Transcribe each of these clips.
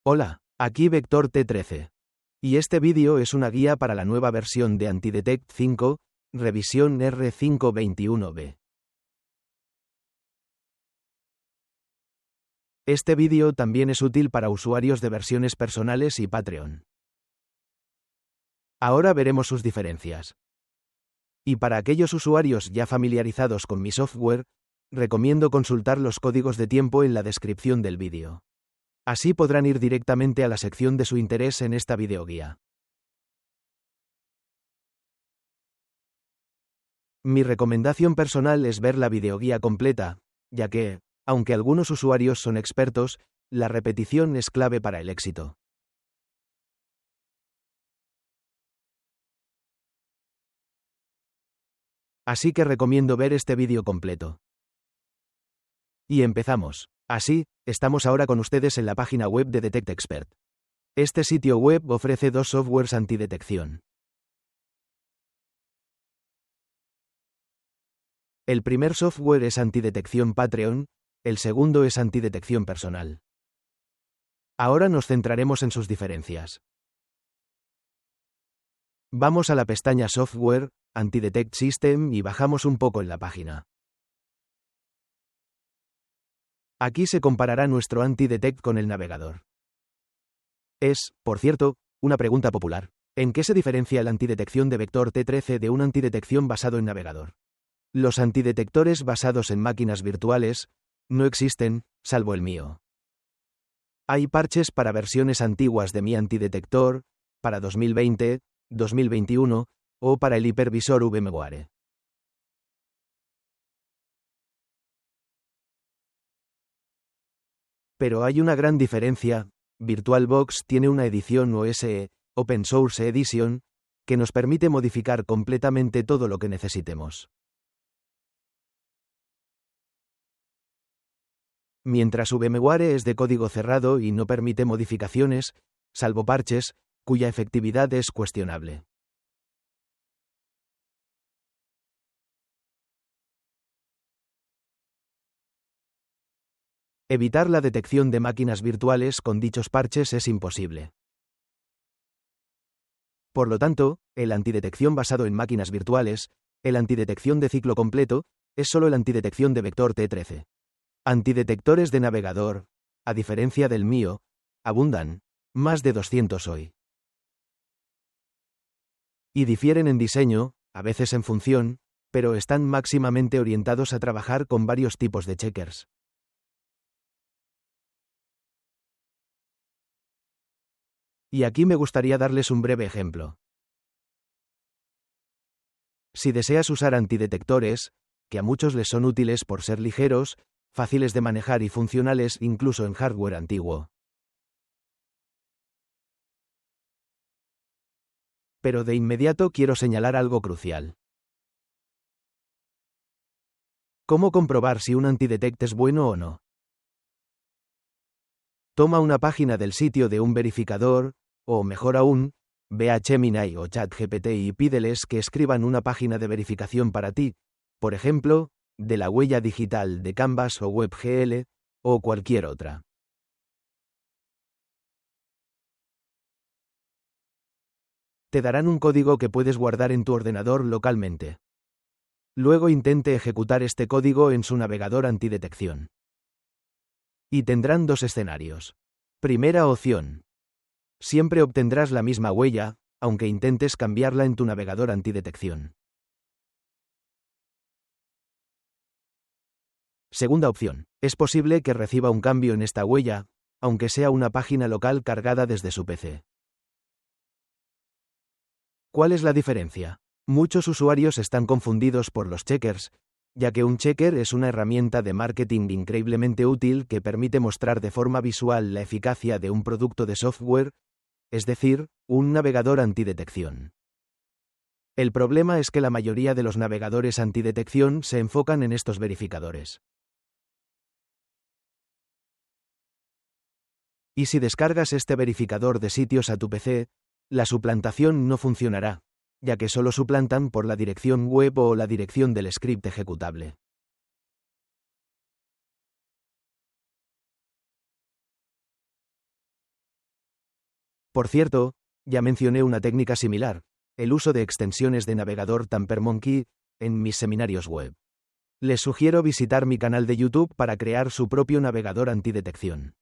Hola, aquí Vector T13. Y este vídeo es una guía para la nueva versión de AntiDetect 5, revisión R521B. Este vídeo también es útil para usuarios de versiones personales y Patreon. Ahora veremos sus diferencias. Y para aquellos usuarios ya familiarizados con mi software, recomiendo consultar los códigos de tiempo en la descripción del vídeo. Así podrán ir directamente a la sección de su interés en esta videoguía. Mi recomendación personal es ver la videoguía completa, ya que, aunque algunos usuarios son expertos, la repetición es clave para el éxito. Así que recomiendo ver este vídeo completo. Y empezamos. Así, estamos ahora con ustedes en la página web de Detect Expert. Este sitio web ofrece dos softwares antidetección. El primer software es Antidetección Patreon, el segundo es Antidetección Personal. Ahora nos centraremos en sus diferencias. Vamos a la pestaña Software, Antidetect System y bajamos un poco en la página. Aquí se comparará nuestro AntiDetect con el navegador. Es, por cierto, una pregunta popular. ¿En qué se diferencia la antidetección de Vector T13 de una antidetección basado en navegador? Los antidetectores basados en máquinas virtuales no existen, salvo el mío. Hay parches para versiones antiguas de mi antidetector, para 2020, 2021, o para el hipervisor VMware. Pero hay una gran diferencia. VirtualBox tiene una edición OSE, Open Source Edition, que nos permite modificar completamente todo lo que necesitemos. Mientras VMware es de código cerrado y no permite modificaciones, salvo parches, cuya efectividad es cuestionable. Evitar la detección de máquinas virtuales con dichos parches es imposible. Por lo tanto, el antidetección basado en máquinas virtuales, el antidetección de ciclo completo, es solo el antidetección de Vector T13. Antidetectores de navegador, a diferencia del mío, abundan, más de 200 hoy. Y difieren en diseño, a veces en función, pero están máximamente orientados a trabajar con varios tipos de checkers. Y aquí me gustaría darles un breve ejemplo. Si deseas usar antidetectores, que a muchos les son útiles por ser ligeros, fáciles de manejar y funcionales incluso en hardware antiguo. Pero de inmediato quiero señalar algo crucial. ¿Cómo comprobar si un antidetect es bueno o no? Toma una página del sitio de un verificador, o mejor aún, ve a Gemini o ChatGPT y pídeles que escriban una página de verificación para ti, por ejemplo, de la huella digital de Canvas o WebGL, o cualquier otra. Te darán un código que puedes guardar en tu ordenador localmente. Luego intente ejecutar este código en su navegador antidetección. Y tendrán dos escenarios. Primera opción. Siempre obtendrás la misma huella, aunque intentes cambiarla en tu navegador antidetección. Segunda opción. Es posible que reciba un cambio en esta huella, aunque sea una página local cargada desde su PC. ¿Cuál es la diferencia? Muchos usuarios están confundidos por los checkers, ya que un checker es una herramienta de marketing increíblemente útil que permite mostrar de forma visual la eficacia de un producto de software, es decir, un navegador antidetección. El problema es que la mayoría de los navegadores antidetección se enfocan en estos verificadores. Y si descargas este verificador de sitios a tu PC, la suplantación no funcionará, ya que solo suplantan por la dirección web o la dirección del script ejecutable. Por cierto, ya mencioné una técnica similar, el uso de extensiones de navegador TamperMonkey, en mis seminarios web. Les sugiero visitar mi canal de YouTube para crear su propio navegador antidetección.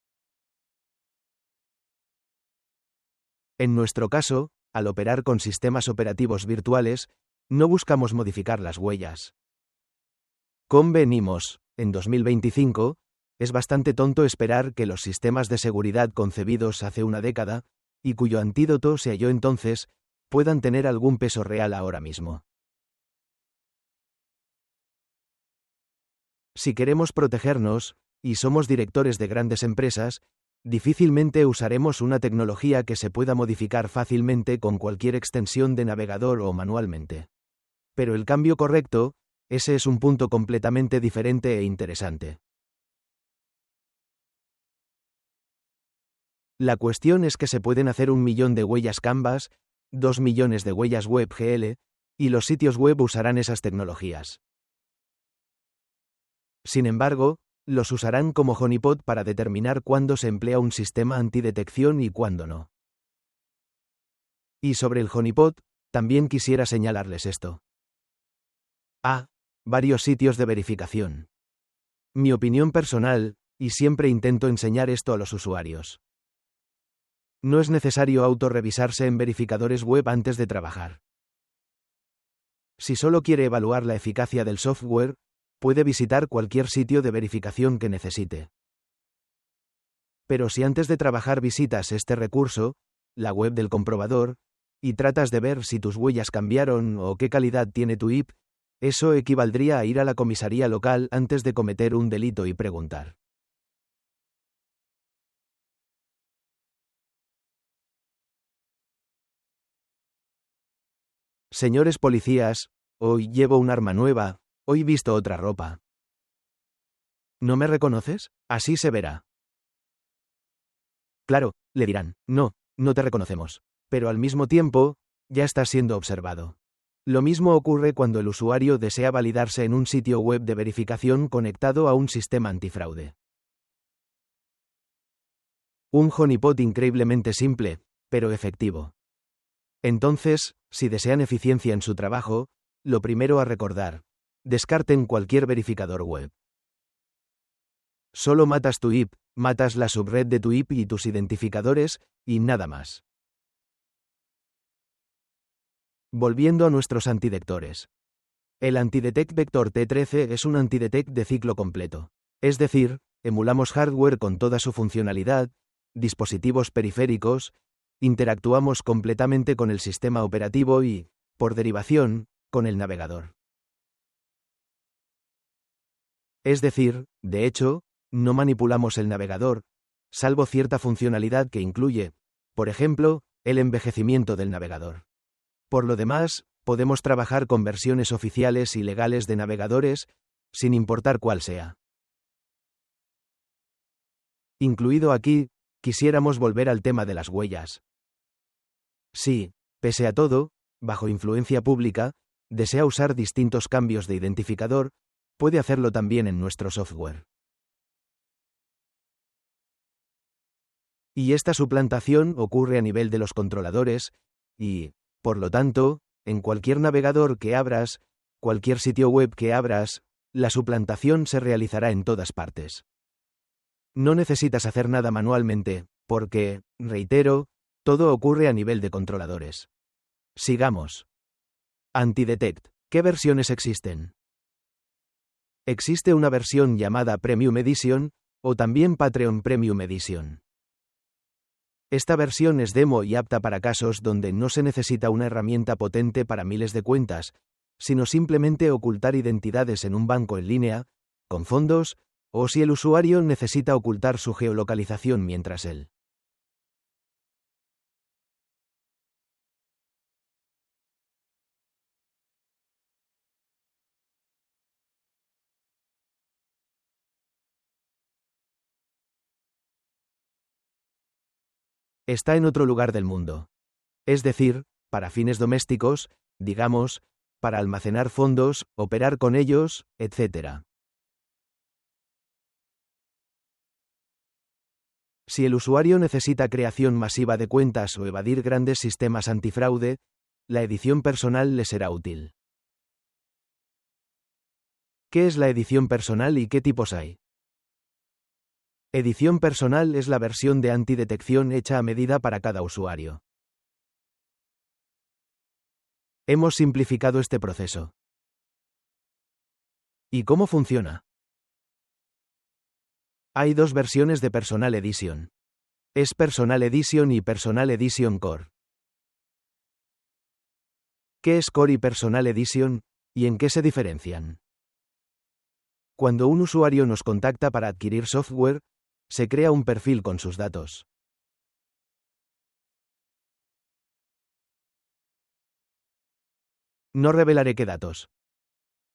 En nuestro caso, al operar con sistemas operativos virtuales, no buscamos modificar las huellas. Convenimos, en 2025, es bastante tonto esperar que los sistemas de seguridad concebidos hace una década, y cuyo antídoto se halló entonces, puedan tener algún peso real ahora mismo. Si queremos protegernos, y somos directores de grandes empresas, difícilmente usaremos una tecnología que se pueda modificar fácilmente con cualquier extensión de navegador o manualmente. Pero el cambio correcto, ese es un punto completamente diferente e interesante. La cuestión es que se pueden hacer 1 millón de huellas Canvas, 2 millones de huellas WebGL, y los sitios web usarán esas tecnologías. Sin embargo, los usarán como honeypot para determinar cuándo se emplea un sistema antidetección y cuándo no. Y sobre el honeypot, también quisiera señalarles esto. Varios sitios de verificación. Mi opinión personal, y siempre intento enseñar esto a los usuarios. No es necesario autorrevisarse en verificadores web antes de trabajar. Si solo quiere evaluar la eficacia del software, puede visitar cualquier sitio de verificación que necesite. Pero si antes de trabajar visitas este recurso, la web del comprobador, y tratas de ver si tus huellas cambiaron o qué calidad tiene tu IP, eso equivaldría a ir a la comisaría local antes de cometer un delito y preguntar. Señores policías, hoy llevo un arma nueva, hoy visto otra ropa. ¿No me reconoces? Así se verá. Claro, le dirán, no te reconocemos. Pero al mismo tiempo, ya estás siendo observado. Lo mismo ocurre cuando el usuario desea validarse en un sitio web de verificación conectado a un sistema antifraude. Un honeypot increíblemente simple, pero efectivo. Entonces, si desean eficiencia en su trabajo, lo primero a recordar: descarten cualquier verificador web. Solo matas tu IP, matas la subred de tu IP y tus identificadores, y nada más. Volviendo a nuestros antidetectores. El Antidetect Vector T13 es un antidetect de ciclo completo. Es decir, emulamos hardware con toda su funcionalidad, dispositivos periféricos, interactuamos completamente con el sistema operativo y, por derivación, con el navegador. Es decir, de hecho, no manipulamos el navegador, salvo cierta funcionalidad que incluye, por ejemplo, el envejecimiento del navegador. Por lo demás, podemos trabajar con versiones oficiales y legales de navegadores, sin importar cuál sea. Incluido aquí, quisiéramos volver al tema de las huellas. Si, pese a todo, bajo influencia pública, desea usar distintos cambios de identificador, puede hacerlo también en nuestro software. Y esta suplantación ocurre a nivel de los controladores, y, por lo tanto, en cualquier navegador que abras, cualquier sitio web que abras, la suplantación se realizará en todas partes. No necesitas hacer nada manualmente, porque, reitero, todo ocurre a nivel de controladores. Sigamos. Antidetect. ¿Qué versiones existen? Existe una versión llamada Premium Edition, o también Patreon Premium Edition. Esta versión es demo y apta para casos donde no se necesita una herramienta potente para miles de cuentas, sino simplemente ocultar identidades en un banco en línea, con fondos, o si el usuario necesita ocultar su geolocalización mientras él. Está en otro lugar del mundo. Es decir, para fines domésticos, digamos, para almacenar fondos, operar con ellos, etc. Si el usuario necesita creación masiva de cuentas o evadir grandes sistemas antifraude, la edición personal le será útil. ¿Qué es la edición personal y qué tipos hay? Edición personal es la versión de antidetección hecha a medida para cada usuario. Hemos simplificado este proceso. ¿Y cómo funciona? Hay dos versiones de Personal Edition. Es Personal Edition y Personal Edition Core. ¿Qué es Core y Personal Edition, y en qué se diferencian? Cuando un usuario nos contacta para adquirir software, se crea un perfil con sus datos. No revelaré qué datos.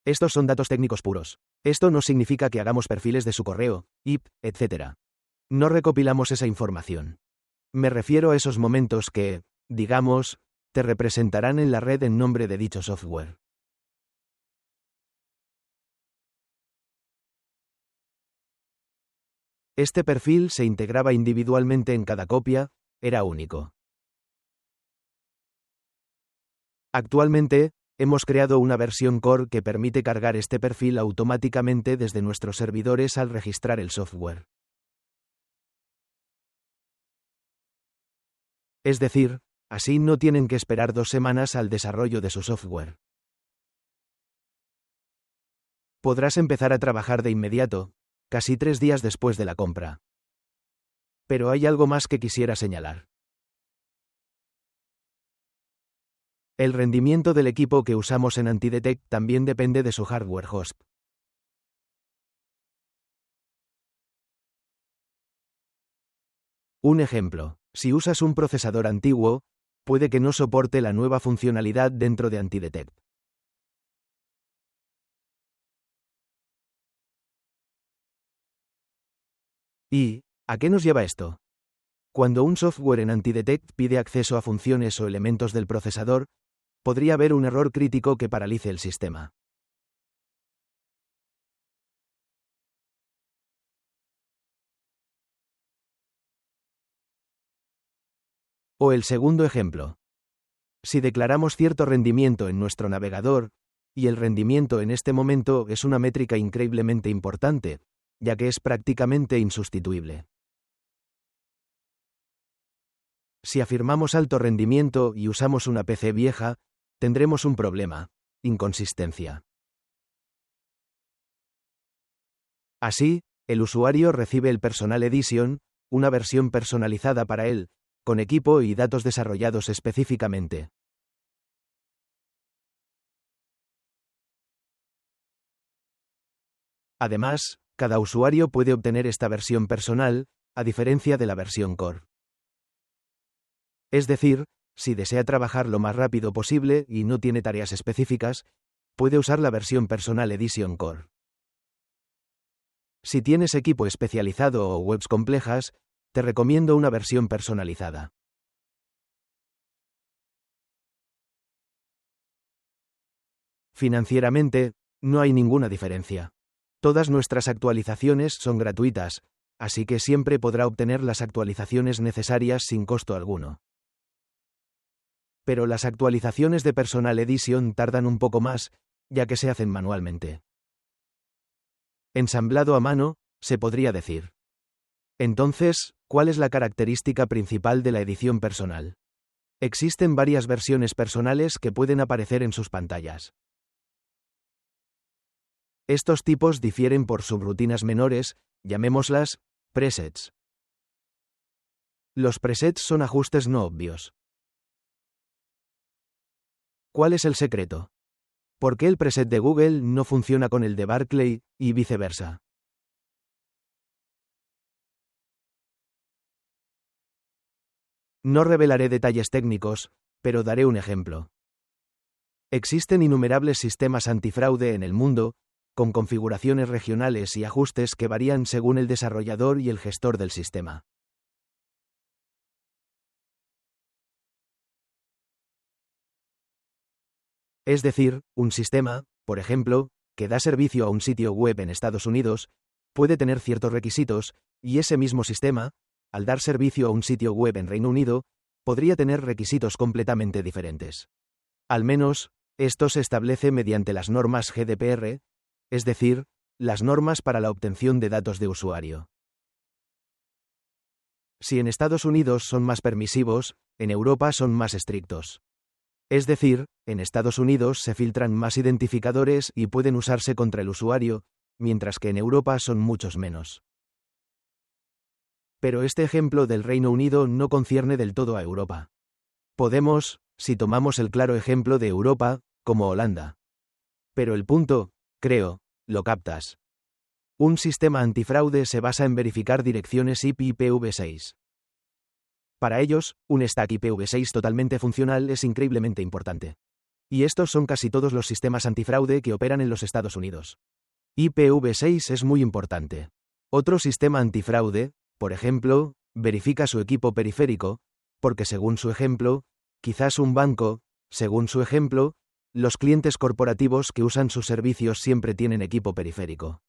Estos son datos técnicos puros. Esto no significa que hagamos perfiles de su correo, IP, etc. No recopilamos esa información. Me refiero a esos momentos que, digamos, te representarán en la red en nombre de dicho software. Este perfil se integraba individualmente en cada copia, era único. Actualmente, hemos creado una versión Core que permite cargar este perfil automáticamente desde nuestros servidores al registrar el software. Es decir, así no tienen que esperar 2 semanas al desarrollo de su software. Podrás empezar a trabajar de inmediato, casi 3 días después de la compra. Pero hay algo más que quisiera señalar. El rendimiento del equipo que usamos en AntiDetect también depende de su hardware host. Un ejemplo, si usas un procesador antiguo, puede que no soporte la nueva funcionalidad dentro de AntiDetect. ¿Y a qué nos lleva esto? Cuando un software en AntiDetect pide acceso a funciones o elementos del procesador, podría haber un error crítico que paralice el sistema. O el segundo ejemplo. Si declaramos cierto rendimiento en nuestro navegador, y el rendimiento en este momento es una métrica increíblemente importante, ya que es prácticamente insustituible. Si afirmamos alto rendimiento y usamos una PC vieja, tendremos un problema: inconsistencia. Así, el usuario recibe el Personal Edition, una versión personalizada para él, con equipo y datos desarrollados específicamente. Además, cada usuario puede obtener esta versión personal, a diferencia de la versión Core. Es decir, si desea trabajar lo más rápido posible y no tiene tareas específicas, puede usar la versión Personal Edition Core. Si tienes equipo especializado o webs complejas, te recomiendo una versión personalizada. Financieramente, no hay ninguna diferencia. Todas nuestras actualizaciones son gratuitas, así que siempre podrá obtener las actualizaciones necesarias sin costo alguno. Pero las actualizaciones de Personal Edition tardan un poco más, ya que se hacen manualmente. Ensamblado a mano, se podría decir. Entonces, ¿cuál es la característica principal de la edición personal? Existen varias versiones personales que pueden aparecer en sus pantallas. Estos tipos difieren por subrutinas menores, llamémoslas presets. Los presets son ajustes no obvios. ¿Cuál es el secreto? ¿Por qué el preset de Google no funciona con el de Barclay, y viceversa? No revelaré detalles técnicos, pero daré un ejemplo. Existen innumerables sistemas antifraude en el mundo, con configuraciones regionales y ajustes que varían según el desarrollador y el gestor del sistema. Es decir, un sistema, por ejemplo, que da servicio a un sitio web en Estados Unidos, puede tener ciertos requisitos, y ese mismo sistema, al dar servicio a un sitio web en Reino Unido, podría tener requisitos completamente diferentes. Al menos, esto se establece mediante las normas GDPR, es decir, las normas para la obtención de datos de usuario. Si en Estados Unidos son más permisivos, en Europa son más estrictos. Es decir, en Estados Unidos se filtran más identificadores y pueden usarse contra el usuario, mientras que en Europa son muchos menos. Pero este ejemplo del Reino Unido no concierne del todo a Europa. Podemos, si tomamos el claro ejemplo de Europa, como Holanda. Pero el punto, creo, lo captas. Un sistema antifraude se basa en verificar direcciones IP IPv6. Para ellos, un stack IPv6 totalmente funcional es increíblemente importante. Y estos son casi todos los sistemas antifraude que operan en los Estados Unidos. IPv6 es muy importante. Otro sistema antifraude, por ejemplo, verifica su equipo periférico, porque según su ejemplo, quizás un banco, según su ejemplo, los clientes corporativos que usan sus servicios siempre tienen equipo periférico.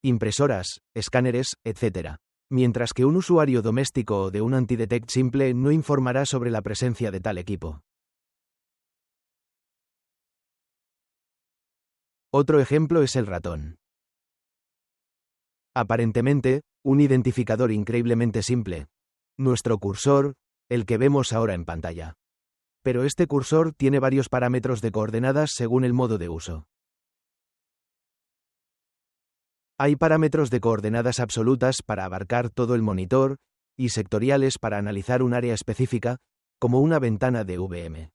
Impresoras, escáneres, etc. Mientras que un usuario doméstico o de un antidetect simple no informará sobre la presencia de tal equipo. Otro ejemplo es el ratón. Aparentemente, un identificador increíblemente simple. Nuestro cursor, el que vemos ahora en pantalla. Pero este cursor tiene varios parámetros de coordenadas según el modo de uso. Hay parámetros de coordenadas absolutas para abarcar todo el monitor, y sectoriales para analizar un área específica, como una ventana de VM.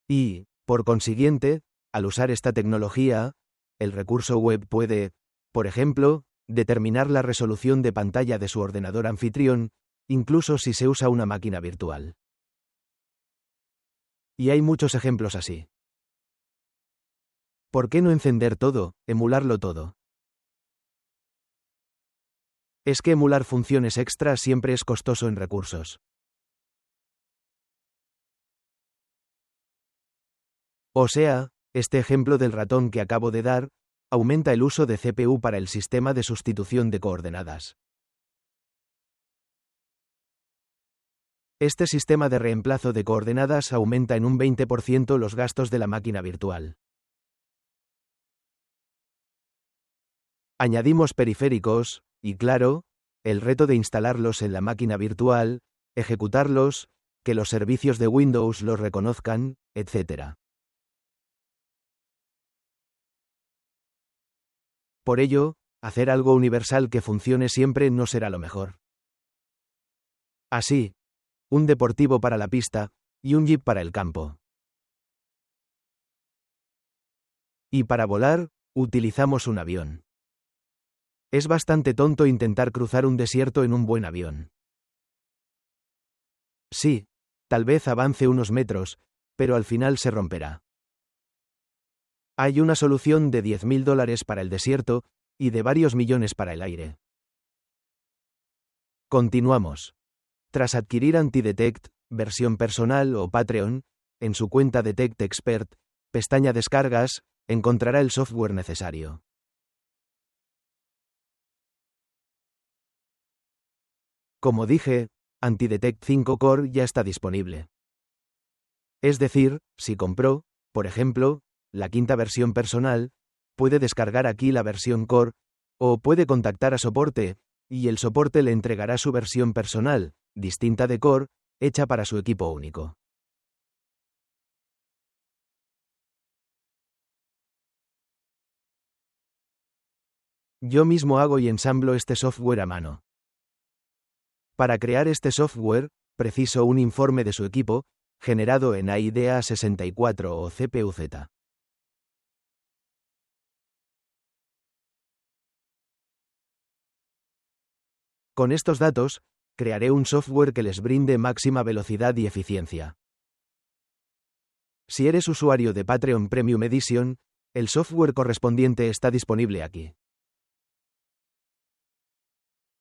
Y, por consiguiente, al usar esta tecnología, el recurso web puede, por ejemplo, determinar la resolución de pantalla de su ordenador anfitrión, incluso si se usa una máquina virtual. Y hay muchos ejemplos así. ¿Por qué no encender todo, emularlo todo? Es que emular funciones extra siempre es costoso en recursos. O sea, este ejemplo del ratón que acabo de dar, aumenta el uso de CPU para el sistema de sustitución de coordenadas. Este sistema de reemplazo de coordenadas aumenta en un 20% los gastos de la máquina virtual. Añadimos periféricos, y claro, el reto de instalarlos en la máquina virtual, ejecutarlos, que los servicios de Windows los reconozcan, etc. Por ello, hacer algo universal que funcione siempre no será lo mejor. Así, un deportivo para la pista, y un jeep para el campo. Y para volar, utilizamos un avión. Es bastante tonto intentar cruzar un desierto en un buen avión. Sí, tal vez avance unos metros, pero al final se romperá. Hay una solución de $10.000 para el desierto, y de varios millones para el aire. Continuamos. Tras adquirir Antidetect, versión personal o Patreon, en su cuenta Detect Expert, pestaña Descargas, encontrará el software necesario. Como dije, Antidetect 5 Core ya está disponible. Es decir, si compró, por ejemplo, la quinta versión personal, puede descargar aquí la versión Core, o puede contactar a soporte, y el soporte le entregará su versión personal, distinta de Core, hecha para su equipo único. Yo mismo hago y ensamblo este software a mano. Para crear este software, preciso un informe de su equipo, generado en IDEA 64 o CPU-Z. Con estos datos, crearé un software que les brinde máxima velocidad y eficiencia. Si eres usuario de Patreon Premium Edition, el software correspondiente está disponible aquí.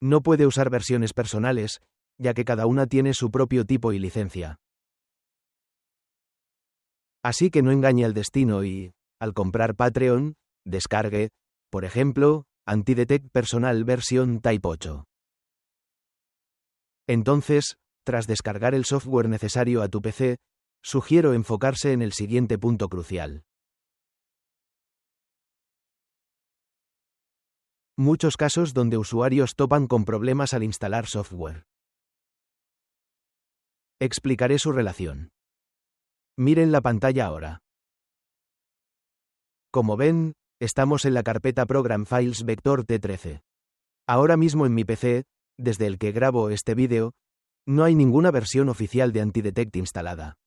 No puede usar versiones personales, ya que cada una tiene su propio tipo y licencia. Así que no engañe al destino y, al comprar Patreon, descargue, por ejemplo, AntiDetect Personal versión Type 8. Entonces, tras descargar el software necesario a tu PC, sugiero enfocarse en el siguiente punto crucial. Muchos casos donde usuarios topan con problemas al instalar software. Explicaré su relación. Miren la pantalla ahora. Como ven, estamos en la carpeta Program Files Vector T13. Ahora mismo en mi PC, desde el que grabo este vídeo, no hay ninguna versión oficial de AntiDetect instalada.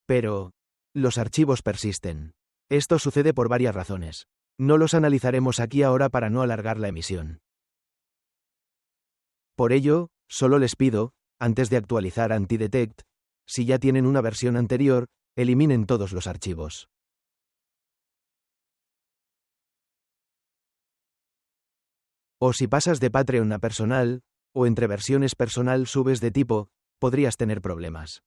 Pero, los archivos persisten. Esto sucede por varias razones. No los analizaremos aquí ahora para no alargar la emisión. Por ello, solo les pido, antes de actualizar AntiDetect, si ya tienen una versión anterior, eliminen todos los archivos. O si pasas de Patreon a personal, o entre versiones personal subes de tipo, podrías tener problemas.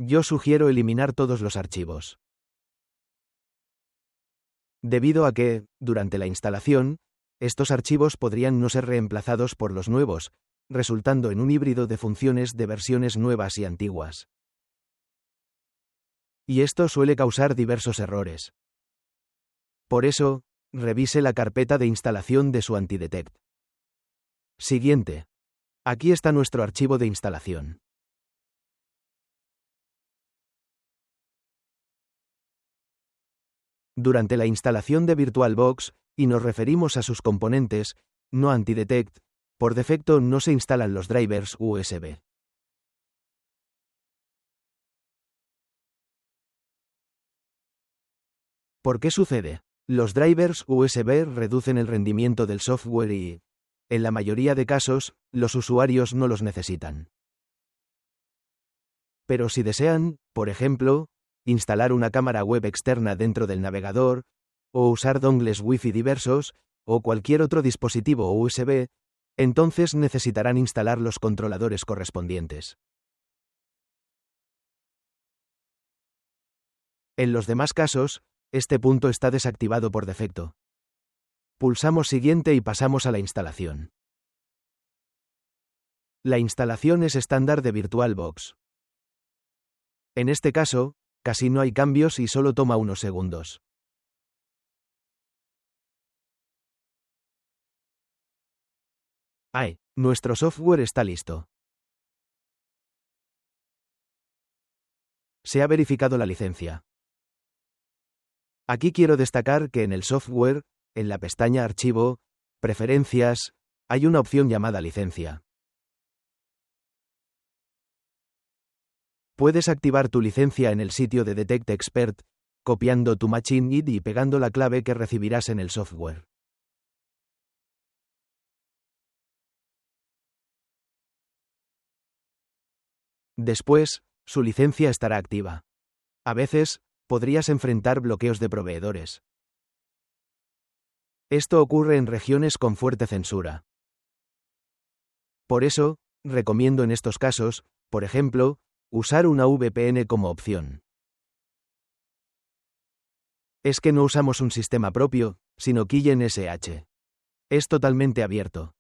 Yo sugiero eliminar todos los archivos. Debido a que, durante la instalación, estos archivos podrían no ser reemplazados por los nuevos, resultando en un híbrido de funciones de versiones nuevas y antiguas. Y esto suele causar diversos errores. Por eso, revise la carpeta de instalación de su AntiDetect. Siguiente. Aquí está nuestro archivo de instalación. Durante la instalación de VirtualBox, y nos referimos a sus componentes, no AntiDetect, por defecto no se instalan los drivers USB. ¿Por qué sucede? Los drivers USB reducen el rendimiento del software y, en la mayoría de casos, los usuarios no los necesitan. Pero si desean, por ejemplo, instalar una cámara web externa dentro del navegador, o usar dongles Wi-Fi diversos, o cualquier otro dispositivo USB, entonces necesitarán instalar los controladores correspondientes. En los demás casos, este punto está desactivado por defecto. Pulsamos Siguiente y pasamos a la instalación. La instalación es estándar de VirtualBox. En este caso, casi no hay cambios y solo toma unos segundos. Nuestro software está listo. Se ha verificado la licencia. Aquí quiero destacar que en el software, en la pestaña Archivo, Preferencias, hay una opción llamada Licencia. Puedes activar tu licencia en el sitio de Detect Expert, copiando tu Machine ID y pegando la clave que recibirás en el software. Después, su licencia estará activa. A veces, podrías enfrentar bloqueos de proveedores. Esto ocurre en regiones con fuerte censura. Por eso, recomiendo en estos casos, por ejemplo, usar una VPN como opción. Es que no usamos un sistema propio, sino Killen SH. Es totalmente abierto.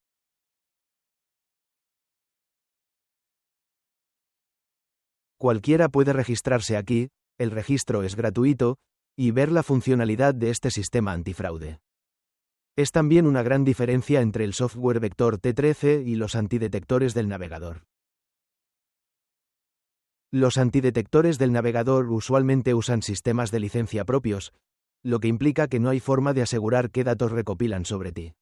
Cualquiera puede registrarse aquí, el registro es gratuito, y ver la funcionalidad de este sistema antifraude. Es también una gran diferencia entre el software Vector T13 y los antidetectores del navegador. Los antidetectores del navegador usualmente usan sistemas de licencia propios, lo que implica que no hay forma de asegurar qué datos recopilan sobre ti.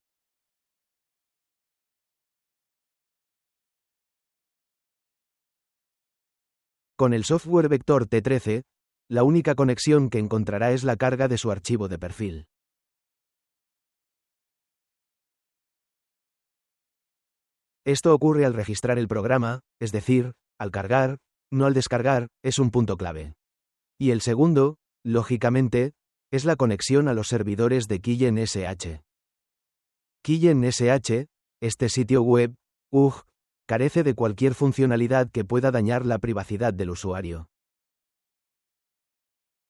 Con el software Vector T13, la única conexión que encontrará es la carga de su archivo de perfil. Esto ocurre al registrar el programa, es decir, al cargar, no al descargar, es un punto clave. Y el segundo, lógicamente, es la conexión a los servidores de Killen SH. Killen SH, este sitio web, carece de cualquier funcionalidad que pueda dañar la privacidad del usuario.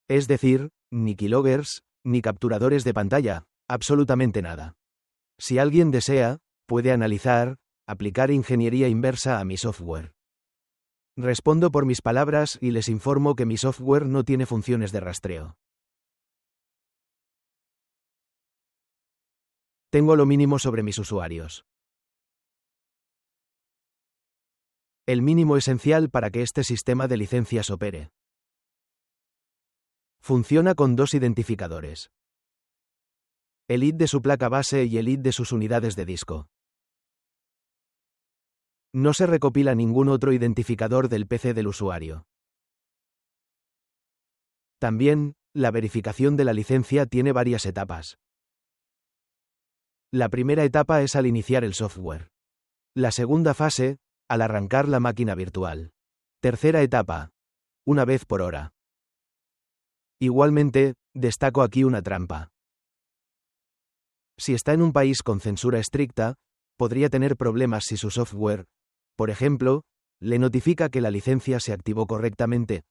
Es decir, ni keyloggers, ni capturadores de pantalla, absolutamente nada. Si alguien desea, puede analizar, aplicar ingeniería inversa a mi software. Respondo por mis palabras y les informo que mi software no tiene funciones de rastreo. Tengo lo mínimo sobre mis usuarios. El mínimo esencial para que este sistema de licencias opere. Funciona con 2 identificadores. El ID de su placa base y el ID de sus unidades de disco. No se recopila ningún otro identificador del PC del usuario. También, la verificación de la licencia tiene varias etapas. La primera etapa es al iniciar el software. La segunda fase, al arrancar la máquina virtual. Tercera etapa, una vez por hora. Igualmente, destaco aquí una trampa. Si está en un país con censura estricta, podría tener problemas si su software, por ejemplo, le notifica que la licencia se activó correctamente.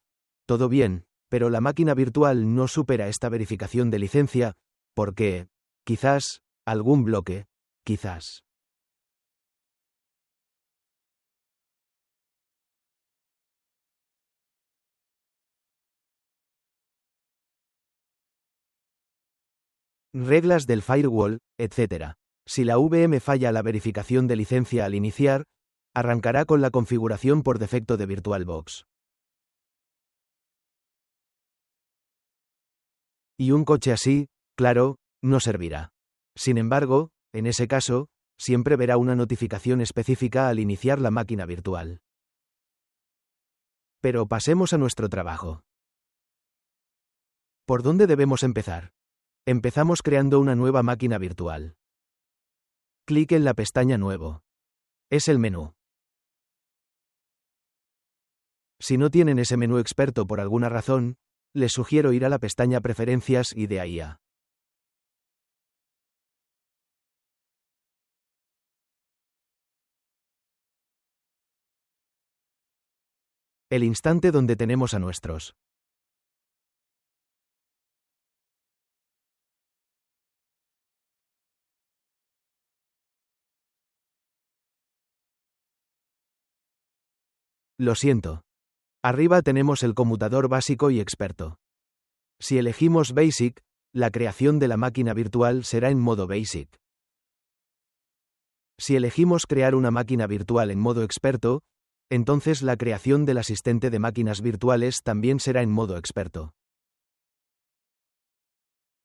Todo bien, pero la máquina virtual no supera esta verificación de licencia, porque, quizás, algún bloque, quizás. Reglas del firewall, etc. Si la VM falla la verificación de licencia al iniciar, arrancará con la configuración por defecto de VirtualBox. Y un coche así, claro, no servirá. Sin embargo, en ese caso, siempre verá una notificación específica al iniciar la máquina virtual. Pero pasemos a nuestro trabajo. ¿Por dónde debemos empezar? Empezamos creando una nueva máquina virtual. Clic en la pestaña Nuevo. Es el menú. Si no tienen ese menú experto por alguna razón, les sugiero ir a la pestaña Preferencias y de ahí a el instante donde tenemos a nuestros. Lo siento. Arriba tenemos el conmutador básico y experto. Si elegimos Basic, la creación de la máquina virtual será en modo Basic. Si elegimos crear una máquina virtual en modo experto, entonces la creación del asistente de máquinas virtuales también será en modo experto.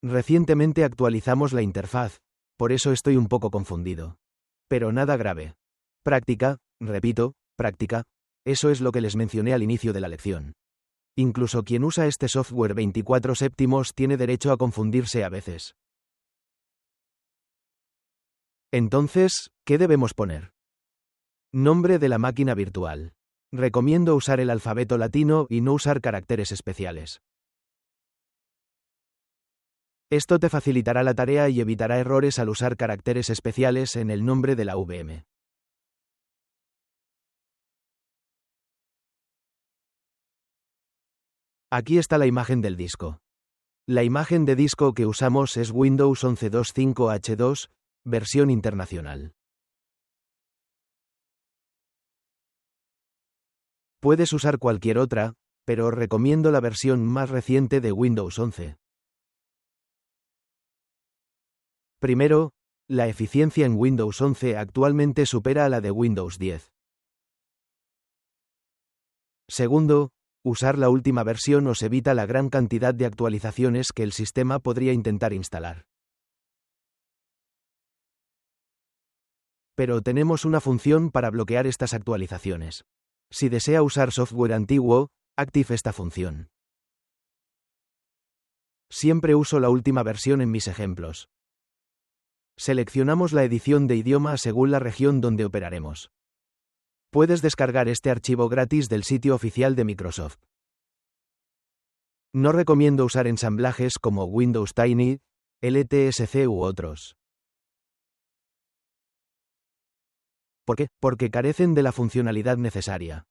Recientemente actualizamos la interfaz, por eso estoy un poco confundido. Pero nada grave. Práctica, repito, práctica, eso es lo que les mencioné al inicio de la lección. Incluso quien usa este software 24/7 tiene derecho a confundirse a veces. Entonces, ¿qué debemos poner? Nombre de la máquina virtual. Recomiendo usar el alfabeto latino y no usar caracteres especiales. Esto te facilitará la tarea y evitará errores al usar caracteres especiales en el nombre de la VM. Aquí está la imagen del disco. La imagen de disco que usamos es Windows 11.2.5H2, versión internacional. Puedes usar cualquier otra, pero recomiendo la versión más reciente de Windows 11. Primero, la eficiencia en Windows 11 actualmente supera a la de Windows 10. Segundo, usar la última versión os evita la gran cantidad de actualizaciones que el sistema podría intentar instalar. Pero tenemos una función para bloquear estas actualizaciones. Si desea usar software antiguo, active esta función. Siempre uso la última versión en mis ejemplos. Seleccionamos la edición de idioma según la región donde operaremos. Puedes descargar este archivo gratis del sitio oficial de Microsoft. No recomiendo usar ensamblajes como Windows Tiny, LTSC u otros. ¿Por qué? Porque carecen de la funcionalidad necesaria.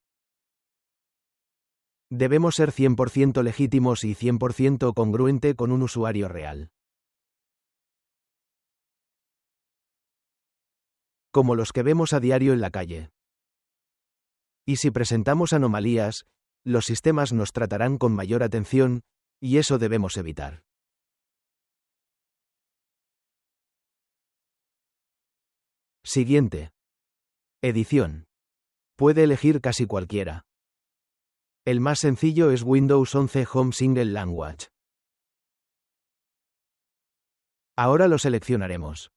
Debemos ser 100% legítimos y 100% congruente con un usuario real. Como los que vemos a diario en la calle. Y si presentamos anomalías, los sistemas nos tratarán con mayor atención, y eso debemos evitar. Siguiente. Edición. Puede elegir casi cualquiera. El más sencillo es Windows 11 Home Single Language. Ahora lo seleccionaremos.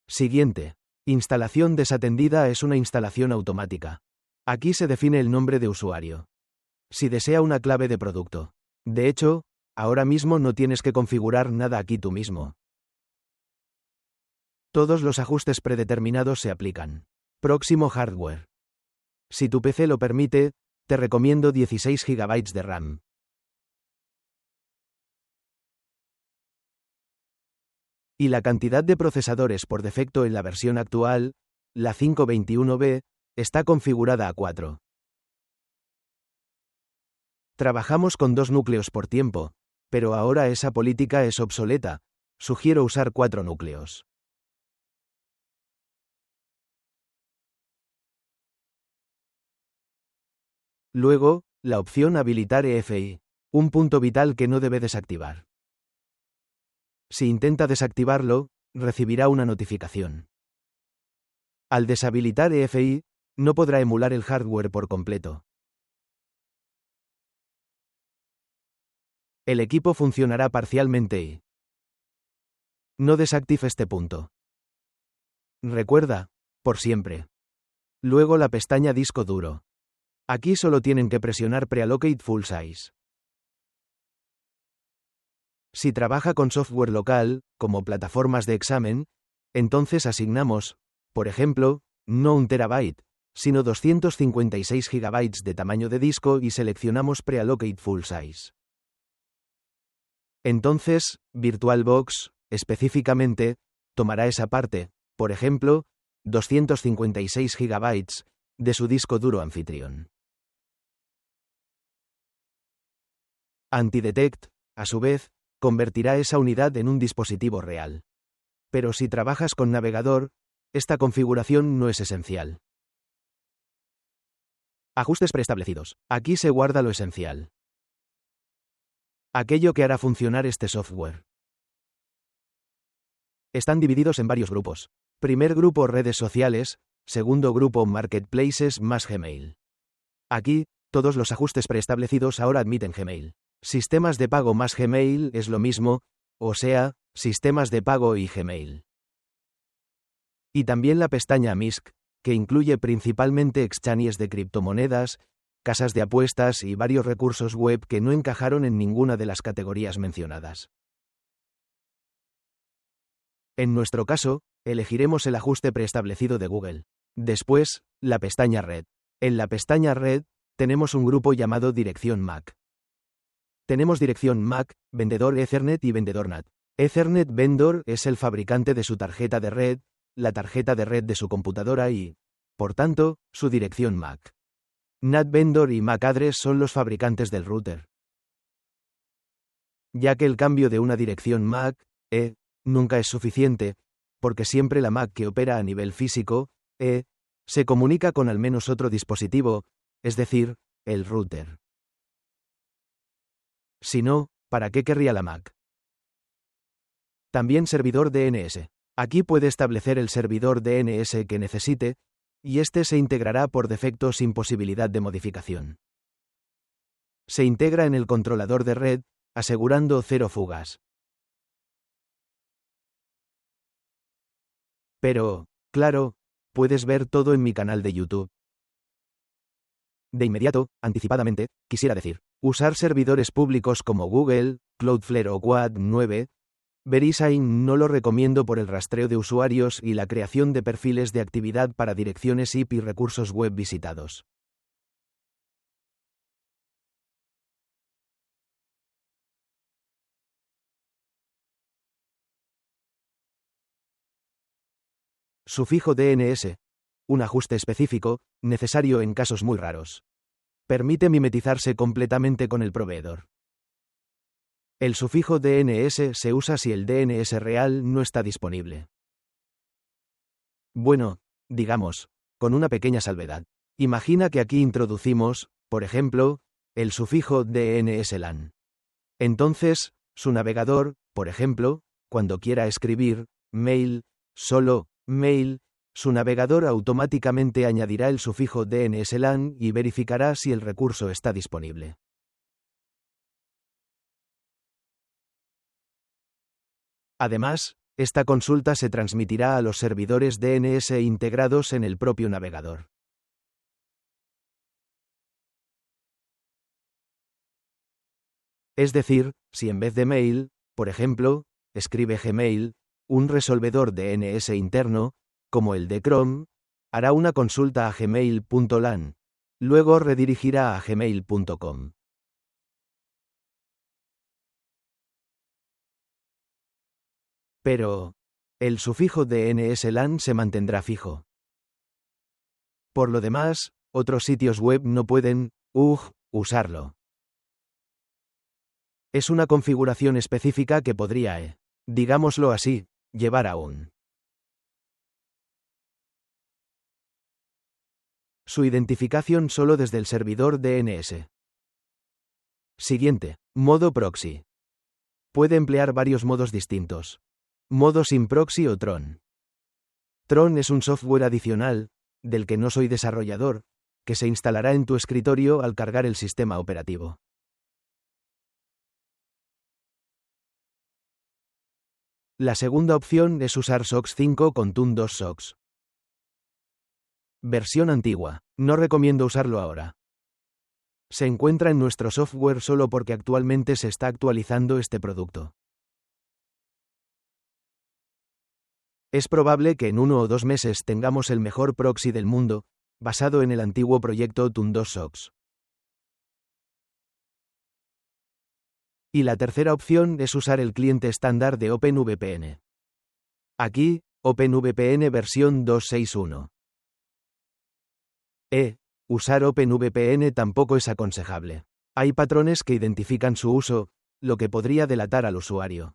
Siguiente. Instalación desatendida es una instalación automática. Aquí se define el nombre de usuario. Si desea una clave de producto. De hecho, ahora mismo no tienes que configurar nada aquí tú mismo. Todos los ajustes predeterminados se aplican. Próximo hardware. Si tu PC lo permite, te recomiendo 16 GB de RAM. Y la cantidad de procesadores por defecto en la versión actual, la 521B, está configurada a 4. Trabajamos con 2 núcleos por tiempo, pero ahora esa política es obsoleta. Sugiero usar 4 núcleos. Luego, la opción Habilitar EFI. Un punto vital que no debe desactivar. Si intenta desactivarlo, recibirá una notificación. Al deshabilitar EFI, no podrá emular el hardware por completo. El equipo funcionará parcialmente y no desactive este punto. Recuerda, por siempre. Luego la pestaña Disco duro. Aquí solo tienen que presionar Preallocate Full Size. Si trabaja con software local, como plataformas de examen, entonces asignamos, por ejemplo, no 1 TB, sino 256 GB de tamaño de disco y seleccionamos Preallocate Full Size. Entonces, VirtualBox, específicamente, tomará esa parte, por ejemplo, 256 GB, de su disco duro anfitrión. Antidetect, a su vez, convertirá esa unidad en un dispositivo real. Pero si trabajas con navegador, esta configuración no es esencial. Ajustes preestablecidos. Aquí se guarda lo esencial. Aquello que hará funcionar este software. Están divididos en varios grupos. Primer grupo redes sociales, segundo grupo marketplaces más Gmail. Aquí, todos los ajustes preestablecidos ahora admiten Gmail. Sistemas de pago más Gmail es lo mismo, o sea, sistemas de pago y Gmail. Y también la pestaña MISC, que incluye principalmente exchanges de criptomonedas, casas de apuestas y varios recursos web que no encajaron en ninguna de las categorías mencionadas. En nuestro caso, elegiremos el ajuste preestablecido de Google. Después, la pestaña Red. En la pestaña Red, tenemos un grupo llamado Dirección MAC. Tenemos dirección MAC, vendedor Ethernet y vendedor NAT. Ethernet Vendor es el fabricante de su tarjeta de red, la tarjeta de red de su computadora y, por tanto, su dirección MAC. NAT Vendor y MAC Address son los fabricantes del router. Ya que el cambio de una dirección MAC, nunca es suficiente, porque siempre la MAC que opera a nivel físico, se comunica con al menos otro dispositivo, es decir, el router. Si no, ¿para qué querría la MAC? También servidor DNS. Aquí puede establecer el servidor DNS que necesite, y este se integrará por defecto sin posibilidad de modificación. Se integra en el controlador de red, asegurando 0 fugas. Pero, claro, puedes ver todo en mi canal de YouTube. De inmediato, anticipadamente, quisiera decir, usar servidores públicos como Google, Cloudflare o Quad 9, VeriSign no lo recomiendo por el rastreo de usuarios y la creación de perfiles de actividad para direcciones IP y recursos web visitados. Sufijo DNS. Un ajuste específico, necesario en casos muy raros. Permite mimetizarse completamente con el proveedor. El sufijo DNS se usa si el DNS real no está disponible. Bueno, digamos, con una pequeña salvedad. Imagina que aquí introducimos, por ejemplo, el sufijo DNSLAN. Entonces, su navegador, por ejemplo, cuando quiera escribir mail, solo mail, su navegador automáticamente añadirá el sufijo DNSLAN y verificará si el recurso está disponible. Además, esta consulta se transmitirá a los servidores DNS integrados en el propio navegador. Es decir, si en vez de mail, por ejemplo, escribe Gmail, un resolvedor DNS interno, como el de Chrome, hará una consulta a gmail.lan, luego redirigirá a gmail.com. Pero, el sufijo DNSLAN se mantendrá fijo. Por lo demás, otros sitios web no pueden, usarlo. Es una configuración específica que podría, digámoslo así, llevar a su identificación solo desde el servidor DNS. Siguiente, modo proxy. Puede emplear varios modos distintos. Modo sin proxy o Tron. Tron es un software adicional, del que no soy desarrollador, que se instalará en tu escritorio al cargar el sistema operativo. La segunda opción es usar SOX 5 con Tun 2 SOX. Versión antigua. No recomiendo usarlo ahora. Se encuentra en nuestro software solo porque actualmente se está actualizando este producto. Es probable que en 1 o 2 meses tengamos el mejor proxy del mundo, basado en el antiguo proyecto Tun 2 SOX. Y la tercera opción es usar el cliente estándar de OpenVPN. Aquí, OpenVPN versión 2.6.1. Usar OpenVPN tampoco es aconsejable. Hay patrones que identifican su uso, lo que podría delatar al usuario.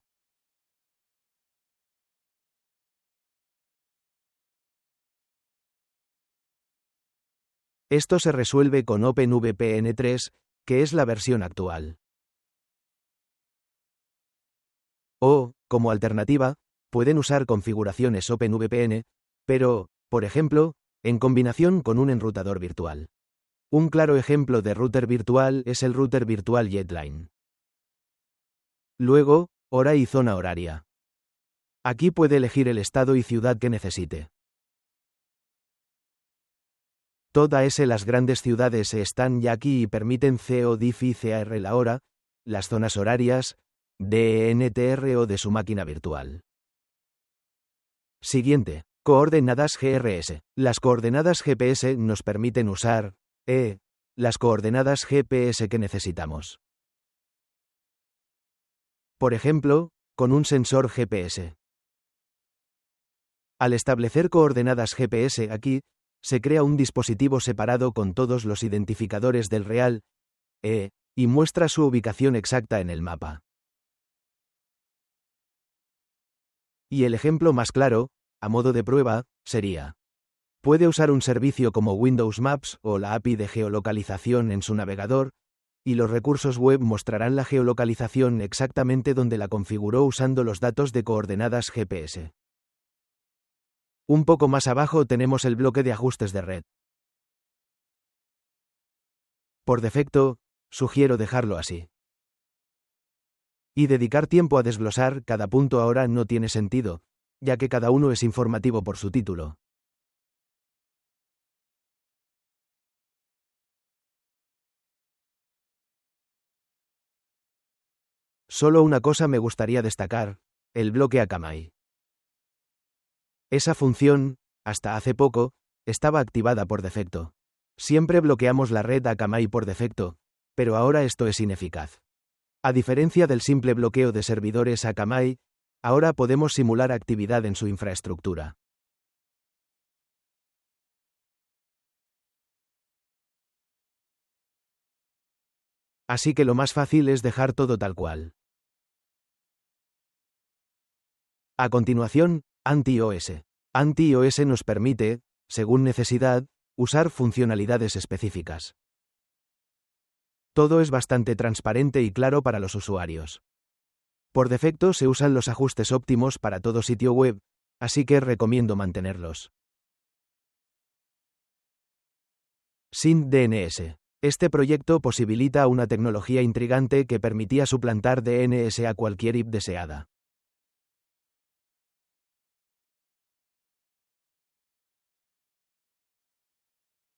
Esto se resuelve con OpenVPN 3, que es la versión actual. O, como alternativa, pueden usar configuraciones OpenVPN, pero, por ejemplo, en combinación con un enrutador virtual. Un claro ejemplo de router virtual es el router virtual Jetline. Luego, hora y zona horaria. Aquí puede elegir el estado y ciudad que necesite. Todas las grandes ciudades están ya aquí y permiten CODIF y CAR la hora, las zonas horarias, DNTR o de su máquina virtual. Siguiente. Coordenadas GRS. Las coordenadas GPS nos permiten usar, las coordenadas GPS que necesitamos. Por ejemplo, con un sensor GPS. Al establecer coordenadas GPS aquí, se crea un dispositivo separado con todos los identificadores del real, y muestra su ubicación exacta en el mapa. Y el ejemplo más claro, a modo de prueba, sería: puede usar un servicio como Windows Maps o la API de geolocalización en su navegador, y los recursos web mostrarán la geolocalización exactamente donde la configuró usando los datos de coordenadas GPS. Un poco más abajo tenemos el bloque de ajustes de red. Por defecto, sugiero dejarlo así. Y dedicar tiempo a desglosar cada punto ahora no tiene sentido, ya que cada uno es informativo por su título. Solo una cosa me gustaría destacar, el bloque Akamai. Esa función, hasta hace poco, estaba activada por defecto. Siempre bloqueamos la red Akamai por defecto, pero ahora esto es ineficaz. A diferencia del simple bloqueo de servidores Akamai, ahora podemos simular actividad en su infraestructura. Así que lo más fácil es dejar todo tal cual. A continuación, Anti-OS. Anti-OS nos permite, según necesidad, usar funcionalidades específicas. Todo es bastante transparente y claro para los usuarios. Por defecto se usan los ajustes óptimos para todo sitio web, así que recomiendo mantenerlos. SyncDNS. Este proyecto posibilita una tecnología intrigante que permitía suplantar DNS a cualquier IP deseada.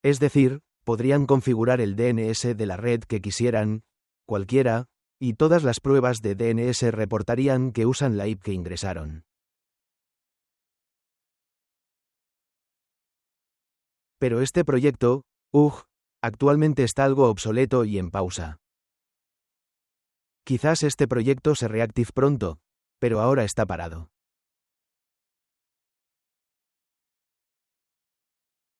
Es decir, podrían configurar el DNS de la red que quisieran, cualquiera, y todas las pruebas de DNS reportarían que usan la IP que ingresaron. Pero este proyecto, actualmente está algo obsoleto y en pausa. Quizás este proyecto se reactive pronto, pero ahora está parado.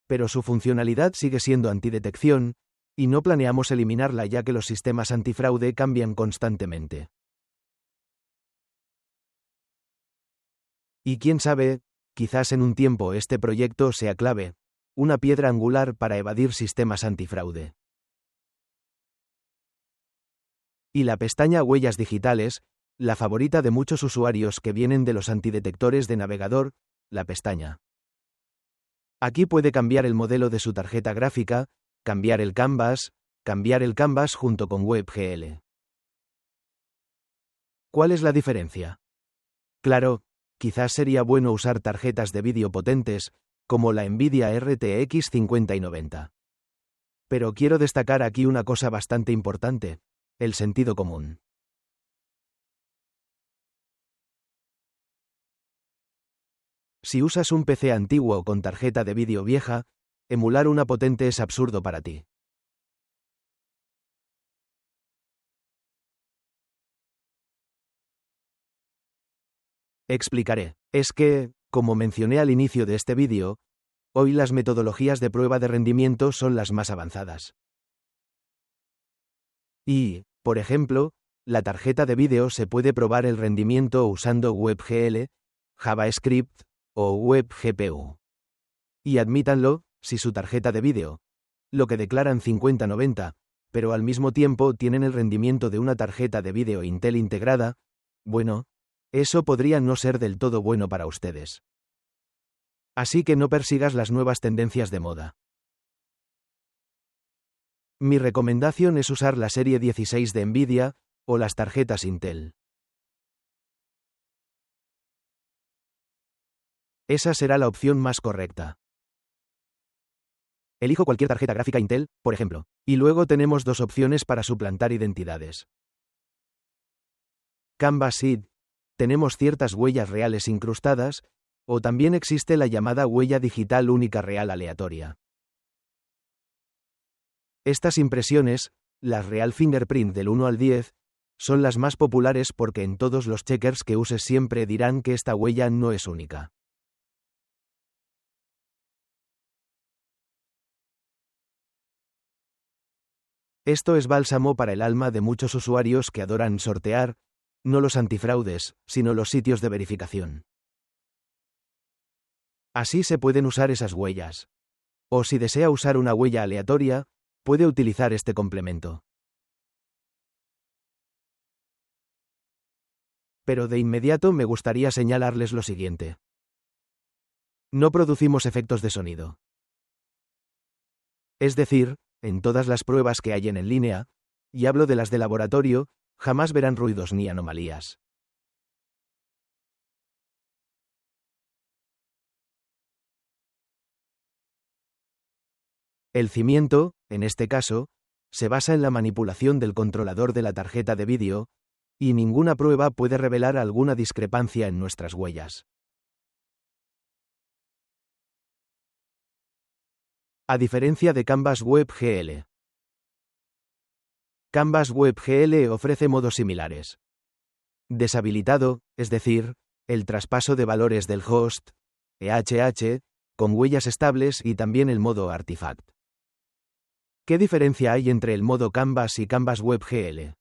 Pero su funcionalidad sigue siendo antidetección, y no planeamos eliminarla ya que los sistemas antifraude cambian constantemente. Y quién sabe, quizás en un tiempo este proyecto sea clave, una piedra angular para evadir sistemas antifraude. Y la pestaña Huellas digitales, la favorita de muchos usuarios que vienen de los antidetectores de navegador, la pestaña. Aquí puede cambiar el modelo de su tarjeta gráfica, cambiar el canvas junto con WebGL. ¿Cuál es la diferencia? Claro, quizás sería bueno usar tarjetas de vídeo potentes, como la Nvidia RTX 5090. Pero quiero destacar aquí una cosa bastante importante: el sentido común. Si usas un PC antiguo con tarjeta de vídeo vieja, emular una potente es absurdo para ti. Explicaré. Es que, como mencioné al inicio de este vídeo, hoy las metodologías de prueba de rendimiento son las más avanzadas. Y, por ejemplo, la tarjeta de vídeo se puede probar el rendimiento usando WebGL, JavaScript o WebGPU. Y admítanlo, si su tarjeta de vídeo, lo que declaran 5090, pero al mismo tiempo tienen el rendimiento de una tarjeta de vídeo Intel integrada, bueno, eso podría no ser del todo bueno para ustedes. Así que no persigas las nuevas tendencias de moda. Mi recomendación es usar la serie 16 de Nvidia, o las tarjetas Intel. Esa será la opción más correcta. Elijo cualquier tarjeta gráfica Intel, por ejemplo, y luego tenemos dos opciones para suplantar identidades. Canvas SID. Tenemos ciertas huellas reales incrustadas, o también existe la llamada huella digital única real aleatoria. Estas impresiones, las Real Fingerprint del 1 al 10, son las más populares porque en todos los checkers que uses siempre dirán que esta huella no es única. Esto es bálsamo para el alma de muchos usuarios que adoran sortear, no los antifraudes, sino los sitios de verificación. Así se pueden usar esas huellas. O si desea usar una huella aleatoria, puede utilizar este complemento. Pero de inmediato me gustaría señalarles lo siguiente. No producimos efectos de sonido. Es decir, en todas las pruebas que hay en línea, y hablo de las de laboratorio, jamás verán ruidos ni anomalías. El cimiento, en este caso, se basa en la manipulación del controlador de la tarjeta de vídeo, y ninguna prueba puede revelar alguna discrepancia en nuestras huellas. A diferencia de Canvas Web GL. Canvas Web GL ofrece modos similares. Deshabilitado, es decir, el traspaso de valores del host, EHH, con huellas estables y también el modo Artifact. ¿Qué diferencia hay entre el modo Canvas y Canvas Web GL?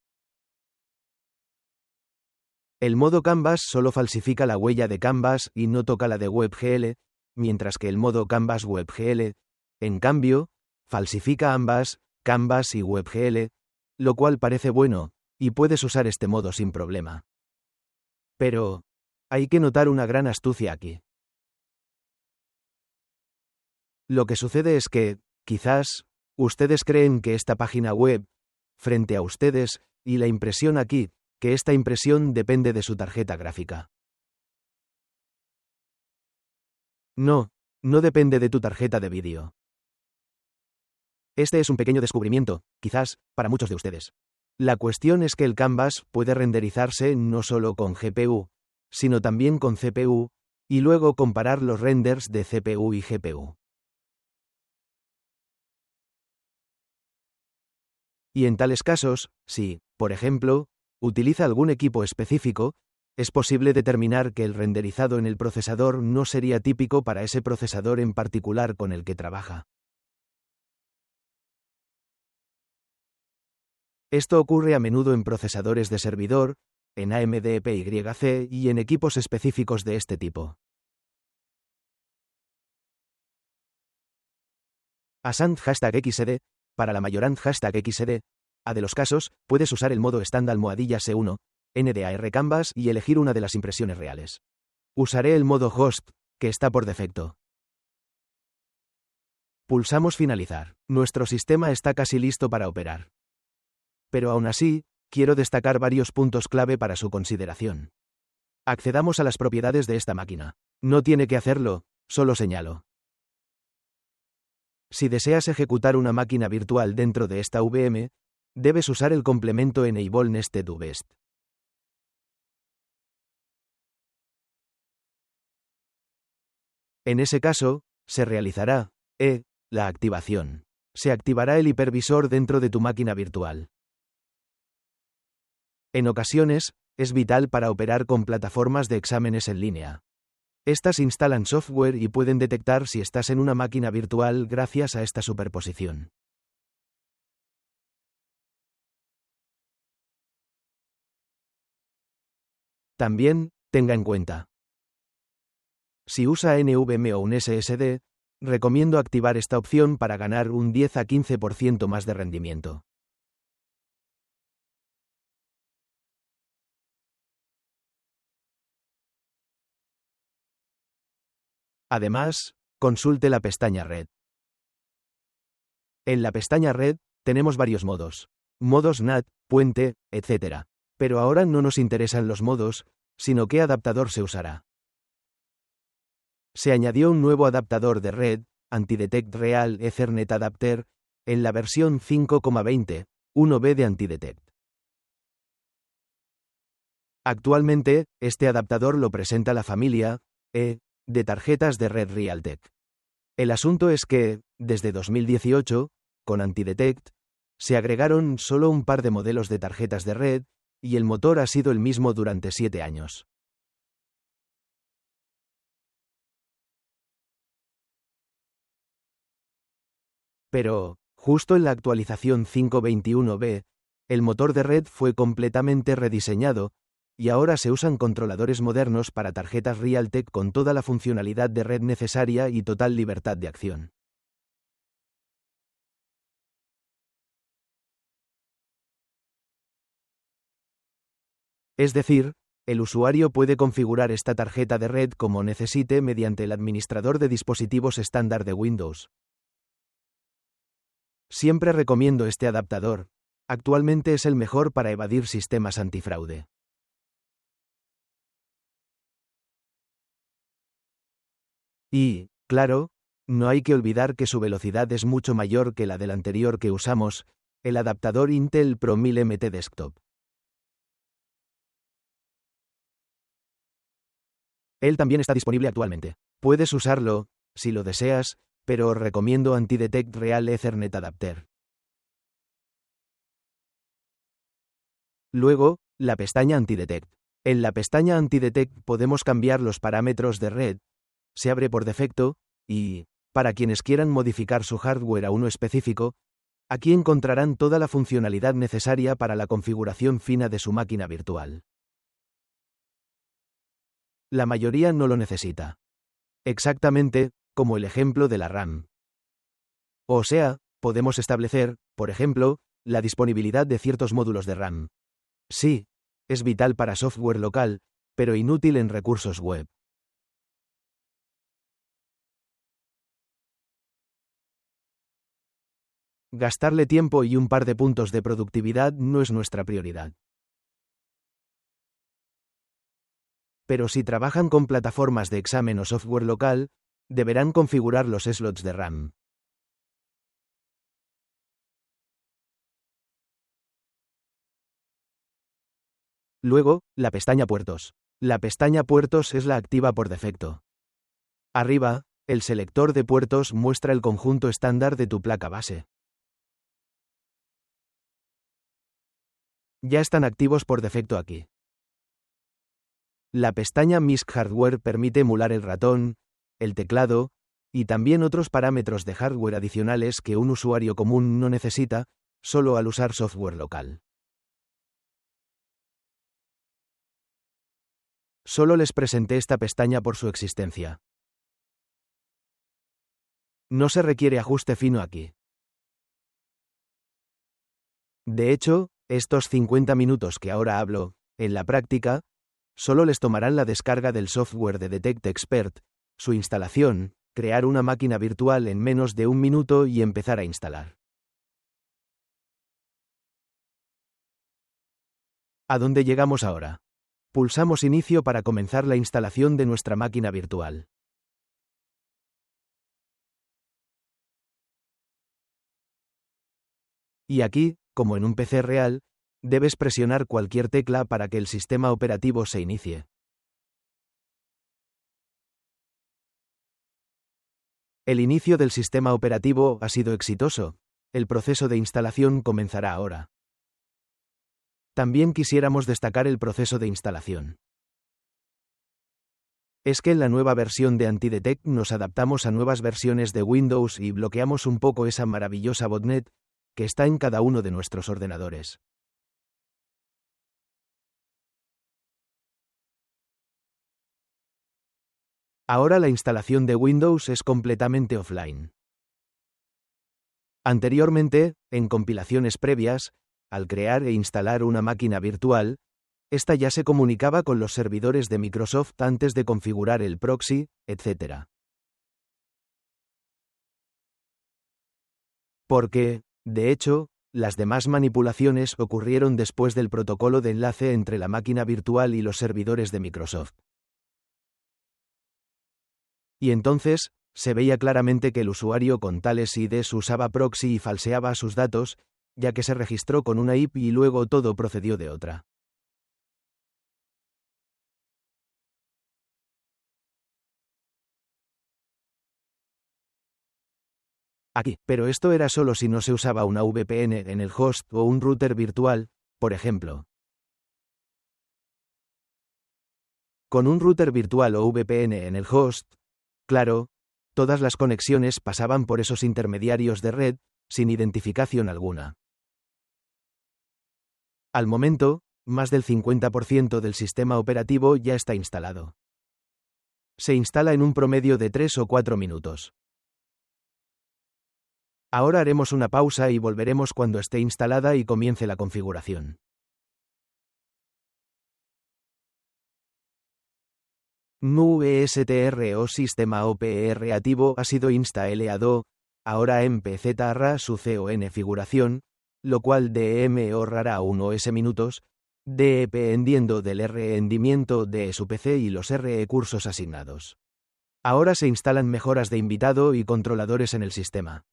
El modo Canvas solo falsifica la huella de Canvas y no toca la de WebGL, mientras que el modo Canvas WebGL, en cambio, falsifica ambas, Canvas y WebGL, lo cual parece bueno, y puedes usar este modo sin problema. Pero, hay que notar una gran astucia aquí. Lo que sucede es que, quizás, ustedes creen que esta página web, frente a ustedes, y la impresión aquí, que esta impresión depende de su tarjeta gráfica. No, no depende de tu tarjeta de vídeo. Este es un pequeño descubrimiento, quizás, para muchos de ustedes. La cuestión es que el Canvas puede renderizarse no solo con GPU, sino también con CPU, y luego comparar los renders de CPU y GPU. Y en tales casos, si, por ejemplo, utiliza algún equipo específico, es posible determinar que el renderizado en el procesador no sería típico para ese procesador en particular con el que trabaja. Esto ocurre a menudo en procesadores de servidor, en AMD PYC y en equipos específicos de este tipo. ASAND #XD, para la mayorand #XD, a de los casos, puedes usar el modo estándar #C1, NDAR Canvas y elegir una de las impresiones reales. Usaré el modo host, que está por defecto. Pulsamos finalizar. Nuestro sistema está casi listo para operar. Pero aún así, quiero destacar varios puntos clave para su consideración. Accedamos a las propiedades de esta máquina. No tiene que hacerlo, solo señalo. Si deseas ejecutar una máquina virtual dentro de esta VM, debes usar el complemento Enable Nested VEST. En ese caso, se realizará, la activación. Se activará el hipervisor dentro de tu máquina virtual. En ocasiones, es vital para operar con plataformas de exámenes en línea. Estas instalan software y pueden detectar si estás en una máquina virtual gracias a esta superposición. También, tenga en cuenta. Si usa NVMe o un SSD, recomiendo activar esta opción para ganar un 10 a 15% más de rendimiento. Además, consulte la pestaña Red. En la pestaña Red, tenemos varios modos. Modos NAT, puente, etc. Pero ahora no nos interesan los modos, sino qué adaptador se usará. Se añadió un nuevo adaptador de red, Antidetect Real Ethernet Adapter, en la versión 5.20, 1B de Antidetect. Actualmente, este adaptador lo presenta la familia de tarjetas de red Realtek. El asunto es que, desde 2018, con Antidetect, se agregaron solo un par de modelos de tarjetas de red, y el motor ha sido el mismo durante 7 años. Pero, justo en la actualización 5.21b, el motor de red fue completamente rediseñado, y ahora se usan controladores modernos para tarjetas Realtek con toda la funcionalidad de red necesaria y total libertad de acción. Es decir, el usuario puede configurar esta tarjeta de red como necesite mediante el administrador de dispositivos estándar de Windows. Siempre recomiendo este adaptador. Actualmente es el mejor para evadir sistemas antifraude. Y, claro, no hay que olvidar que su velocidad es mucho mayor que la del anterior que usamos, el adaptador Intel Pro 1000 MT Desktop. Él también está disponible actualmente. Puedes usarlo, si lo deseas, pero recomiendo AntiDetect Real Ethernet Adapter. Luego, la pestaña AntiDetect. En la pestaña AntiDetect podemos cambiar los parámetros de red, se abre por defecto, y, para quienes quieran modificar su hardware a uno específico, aquí encontrarán toda la funcionalidad necesaria para la configuración fina de su máquina virtual. La mayoría no lo necesita. Exactamente, como el ejemplo de la RAM. O sea, podemos establecer, por ejemplo, la disponibilidad de ciertos módulos de RAM. Sí, es vital para software local, pero inútil en recursos web. Gastarle tiempo y un par de puntos de productividad no es nuestra prioridad. Pero si trabajan con plataformas de examen o software local, deberán configurar los slots de RAM. Luego, la pestaña Puertos. La pestaña Puertos es la activa por defecto. Arriba, el selector de puertos muestra el conjunto estándar de tu placa base. Ya están activos por defecto aquí. La pestaña MISC Hardware permite emular el ratón, el teclado, y también otros parámetros de hardware adicionales que un usuario común no necesita, solo al usar software local. Solo les presenté esta pestaña por su existencia. No se requiere ajuste fino aquí. De hecho, estos 50 minutos que ahora hablo, en la práctica, solo les tomarán la descarga del software de Detect Expert, su instalación, crear una máquina virtual en menos de un minuto y empezar a instalar. ¿A dónde llegamos ahora? Pulsamos Inicio para comenzar la instalación de nuestra máquina virtual. Y aquí, como en un PC real, debes presionar cualquier tecla para que el sistema operativo se inicie. El inicio del sistema operativo ha sido exitoso. El proceso de instalación comenzará ahora. También quisiéramos destacar el proceso de instalación. Es que en la nueva versión de AntiDetect nos adaptamos a nuevas versiones de Windows y bloqueamos un poco esa maravillosa botnet que está en cada uno de nuestros ordenadores. Ahora la instalación de Windows es completamente offline. Anteriormente, en compilaciones previas, al crear e instalar una máquina virtual, esta ya se comunicaba con los servidores de Microsoft antes de configurar el proxy, etc. Porque, de hecho, las demás manipulaciones ocurrieron después del protocolo de enlace entre la máquina virtual y los servidores de Microsoft. Y entonces, se veía claramente que el usuario con tales IDs usaba proxy y falseaba sus datos, ya que se registró con una IP y luego todo procedió de otra. Aquí, pero esto era solo si no se usaba una VPN en el host o un router virtual, por ejemplo. Con un router virtual o VPN en el host, claro, todas las conexiones pasaban por esos intermediarios de red, sin identificación alguna. Al momento, más del 50% del sistema operativo ya está instalado. Se instala en un promedio de 3 o 4 minutos. Ahora haremos una pausa y volveremos cuando esté instalada y comience la configuración. Nu ESTR o sistema operativo ha sido instalado, ahora en PZRA su CON figuración, lo cual DM ahorrará 1 S minutos, dependiendo del rendimiento de su PC y los recursos asignados. Ahora se instalan mejoras de invitado y controladores en el sistema.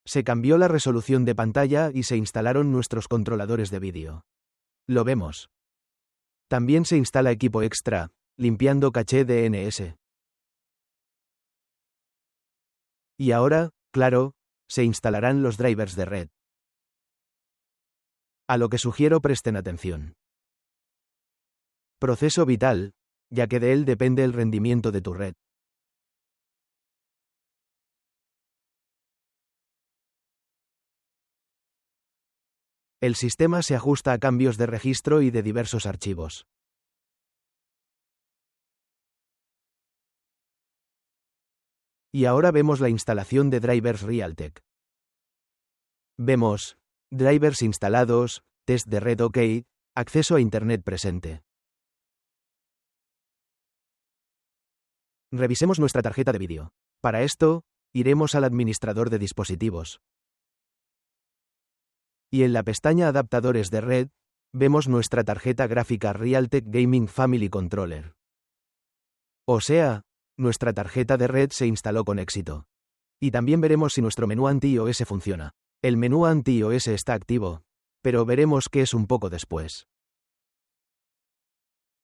Se cambió la resolución de pantalla y se instalaron nuestros controladores de vídeo. Lo vemos. También se instala equipo extra, limpiando caché DNS. Y ahora, claro, se instalarán los drivers de red. A lo que sugiero presten atención. Proceso vital, ya que de él depende el rendimiento de tu red. El sistema se ajusta a cambios de registro y de diversos archivos. Y ahora vemos la instalación de drivers Realtek. Vemos drivers instalados, test de red OK, acceso a Internet presente. Revisemos nuestra tarjeta de vídeo. Para esto, iremos al administrador de dispositivos. Y en la pestaña Adaptadores de red, vemos nuestra tarjeta gráfica Realtek Gaming Family Controller. O sea, nuestra tarjeta de red se instaló con éxito. Y también veremos si nuestro menú anti-iOS funciona. El menú anti-iOS está activo, pero veremos qué es un poco después.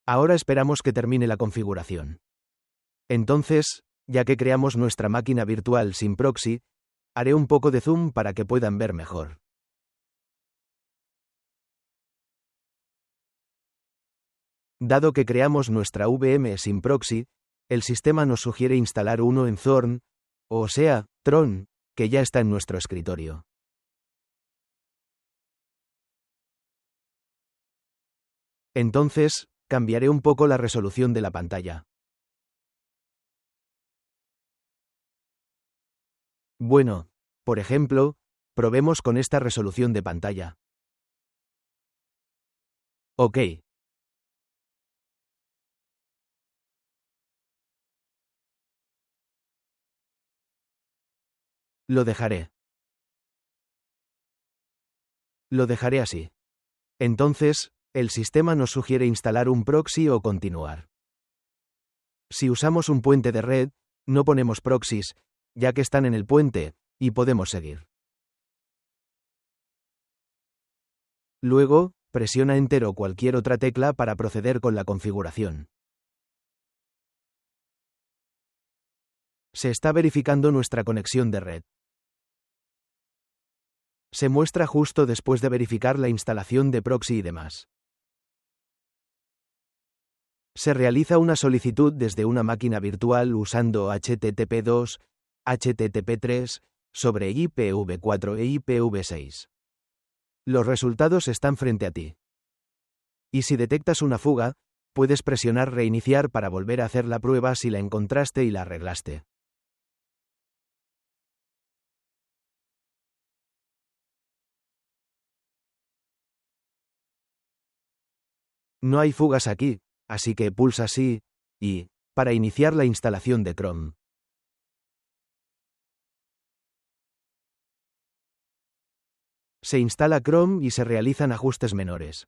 Ahora esperamos que termine la configuración. Entonces, ya que creamos nuestra máquina virtual sin proxy, haré un poco de zoom para que puedan ver mejor. Dado que creamos nuestra VM sin proxy, el sistema nos sugiere instalar uno en Thorn, o sea, Tron, que ya está en nuestro escritorio. Entonces, cambiaré un poco la resolución de la pantalla. Bueno, por ejemplo, probemos con esta resolución de pantalla. OK. Lo dejaré. Lo dejaré así. Entonces, el sistema nos sugiere instalar un proxy o continuar. Si usamos un puente de red, no ponemos proxies, ya que están en el puente, y podemos seguir. Luego, presiona Enter o cualquier otra tecla para proceder con la configuración. Se está verificando nuestra conexión de red. Se muestra justo después de verificar la instalación de proxy y demás. Se realiza una solicitud desde una máquina virtual usando HTTP2, HTTP3, sobre IPv4 e IPv6. Los resultados están frente a ti. Y si detectas una fuga, puedes presionar Reiniciar para volver a hacer la prueba si la encontraste y la arreglaste. No hay fugas aquí, así que pulsa Sí, y, para iniciar la instalación de Chrome. Se instala Chrome y se realizan ajustes menores.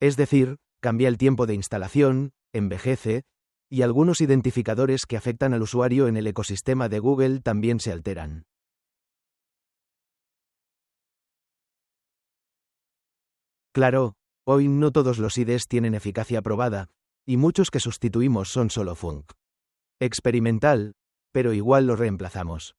Es decir, cambia el tiempo de instalación, envejece, y algunos identificadores que afectan al usuario en el ecosistema de Google también se alteran. Claro, hoy no todos los IDs tienen eficacia probada, y muchos que sustituimos son solo func. Experimental, pero igual los reemplazamos.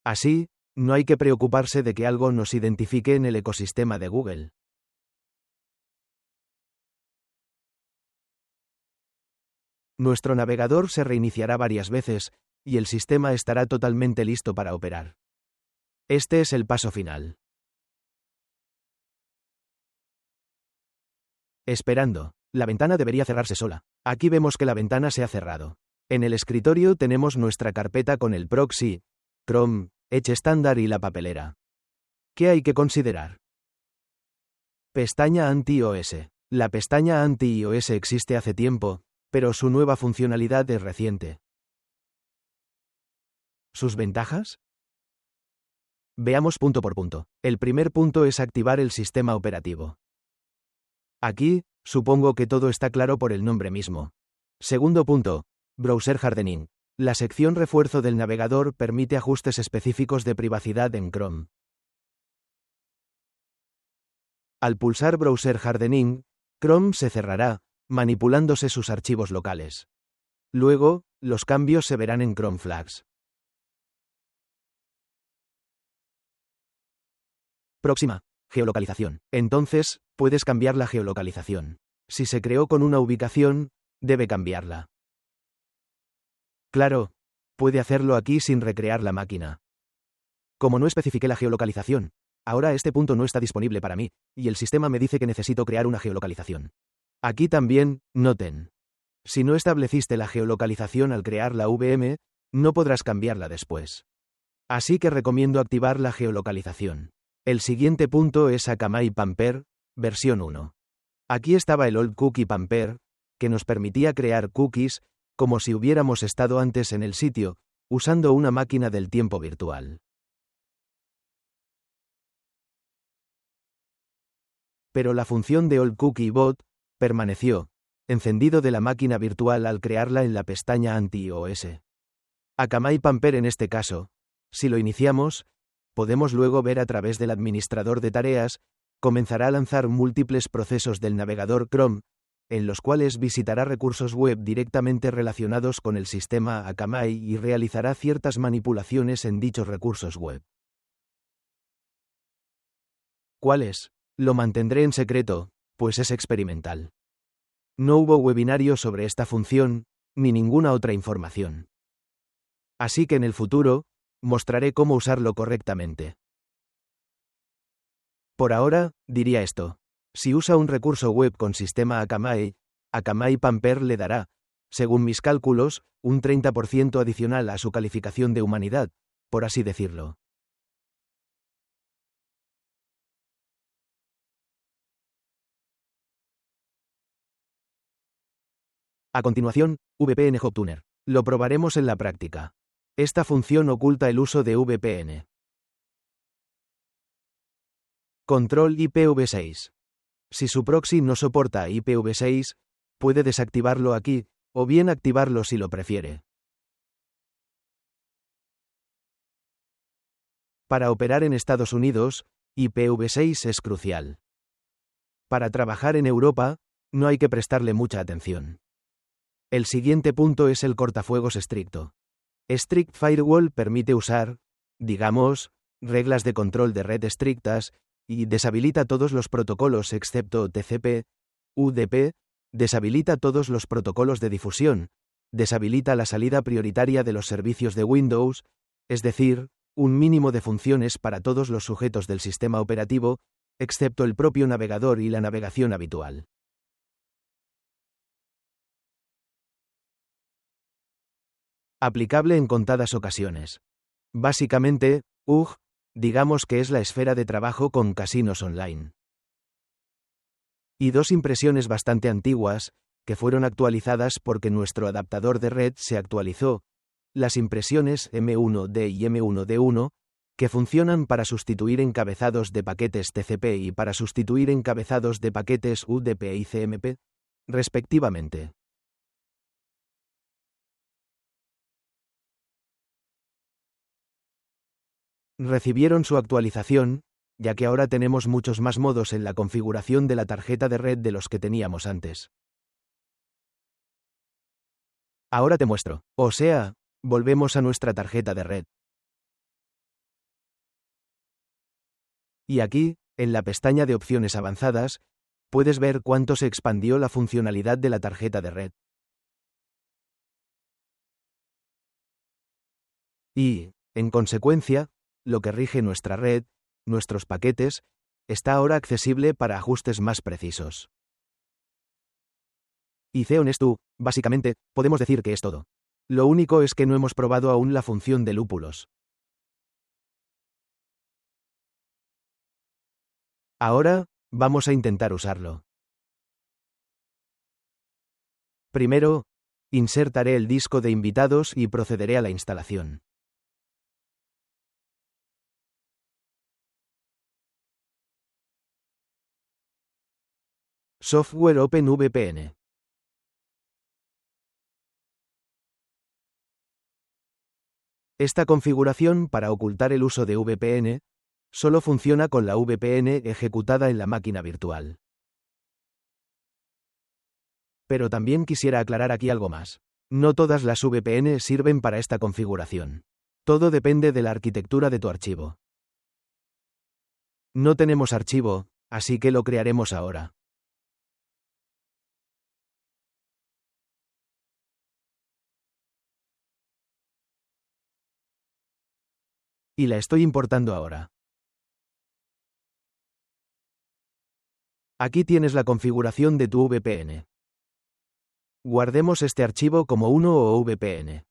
Así, no hay que preocuparse de que algo nos identifique en el ecosistema de Google. Nuestro navegador se reiniciará varias veces, y el sistema estará totalmente listo para operar. Este es el paso final. Esperando. La ventana debería cerrarse sola. Aquí vemos que la ventana se ha cerrado. En el escritorio tenemos nuestra carpeta con el proxy, Chrome, Edge estándar y la papelera. ¿Qué hay que considerar? Pestaña anti-iOS. La pestaña anti-iOS existe hace tiempo, pero su nueva funcionalidad es reciente. ¿Sus ventajas? Veamos punto por punto. El primer punto es activar el sistema operativo. Aquí, supongo que todo está claro por el nombre mismo. Segundo punto, Browser Hardening. La sección refuerzo del navegador permite ajustes específicos de privacidad en Chrome. Al pulsar Browser Hardening, Chrome se cerrará, manipulándose sus archivos locales. Luego, los cambios se verán en Chrome Flags. Próxima. Geolocalización. Entonces, puedes cambiar la geolocalización. Si se creó con una ubicación, debe cambiarla. Claro, puede hacerlo aquí sin recrear la máquina. Como no especifiqué la geolocalización, ahora este punto no está disponible para mí, y el sistema me dice que necesito crear una geolocalización. Aquí también, noten. Si no estableciste la geolocalización al crear la VM, no podrás cambiarla después. Así que recomiendo activar la geolocalización. El siguiente punto es Akamai Pamper, versión 1. Aquí estaba el Old Cookie Pamper, que nos permitía crear cookies, como si hubiéramos estado antes en el sitio, usando una máquina del tiempo virtual. Pero la función de Old Cookie Bot permaneció encendido de la máquina virtual al crearla en la pestaña Anti-OS. Akamai Pamper en este caso, si lo iniciamos, podemos luego ver a través del administrador de tareas, comenzará a lanzar múltiples procesos del navegador Chrome, en los cuales visitará recursos web directamente relacionados con el sistema Akamai y realizará ciertas manipulaciones en dichos recursos web. ¿Cuáles? Lo mantendré en secreto, pues es experimental. No hubo webinario sobre esta función, ni ninguna otra información. Así que en el futuro, mostraré cómo usarlo correctamente. Por ahora, diría esto. Si usa un recurso web con sistema Akamai, Akamai Pamper le dará, según mis cálculos, un 30% adicional a su calificación de humanidad, por así decirlo. A continuación, VPN Hop Tuner. Lo probaremos en la práctica. Esta función oculta el uso de VPN. Control IPv6. Si su proxy no soporta IPv6, puede desactivarlo aquí, o bien activarlo si lo prefiere. Para operar en Estados Unidos, IPv6 es crucial. Para trabajar en Europa, no hay que prestarle mucha atención. El siguiente punto es el cortafuegos estricto. Strict Firewall permite usar, digamos, reglas de control de red estrictas, y deshabilita todos los protocolos excepto TCP, UDP, deshabilita todos los protocolos de difusión, deshabilita la salida prioritaria de los servicios de Windows, es decir, un mínimo de funciones para todos los sujetos del sistema operativo, excepto el propio navegador y la navegación habitual. Aplicable en contadas ocasiones. Básicamente, digamos que es la esfera de trabajo con casinos online. Y dos impresiones bastante antiguas, que fueron actualizadas porque nuestro adaptador de red se actualizó, las impresiones M1D y M1D1, que funcionan para sustituir encabezados de paquetes TCP y para sustituir encabezados de paquetes UDP y CMP, respectivamente. Recibieron su actualización, ya que ahora tenemos muchos más modos en la configuración de la tarjeta de red de los que teníamos antes. Ahora te muestro. O sea, volvemos a nuestra tarjeta de red. Y aquí, en la pestaña de opciones avanzadas, puedes ver cuánto se expandió la funcionalidad de la tarjeta de red. Y, en consecuencia, lo que rige nuestra red, nuestros paquetes, está ahora accesible para ajustes más precisos. Y C-Honestu, básicamente, podemos decir que es todo. Lo único es que no hemos probado aún la función de lúpulos. Ahora, vamos a intentar usarlo. Primero, insertaré el disco de invitados y procederé a la instalación. Software OpenVPN. Esta configuración para ocultar el uso de VPN solo funciona con la VPN ejecutada en la máquina virtual. Pero también quisiera aclarar aquí algo más. No todas las VPN sirven para esta configuración. Todo depende de la arquitectura de tu archivo. No tenemos archivo, así que lo crearemos ahora. Y la estoy importando ahora. Aquí tienes la configuración de tu VPN. Guardemos este archivo como 1 o VPN.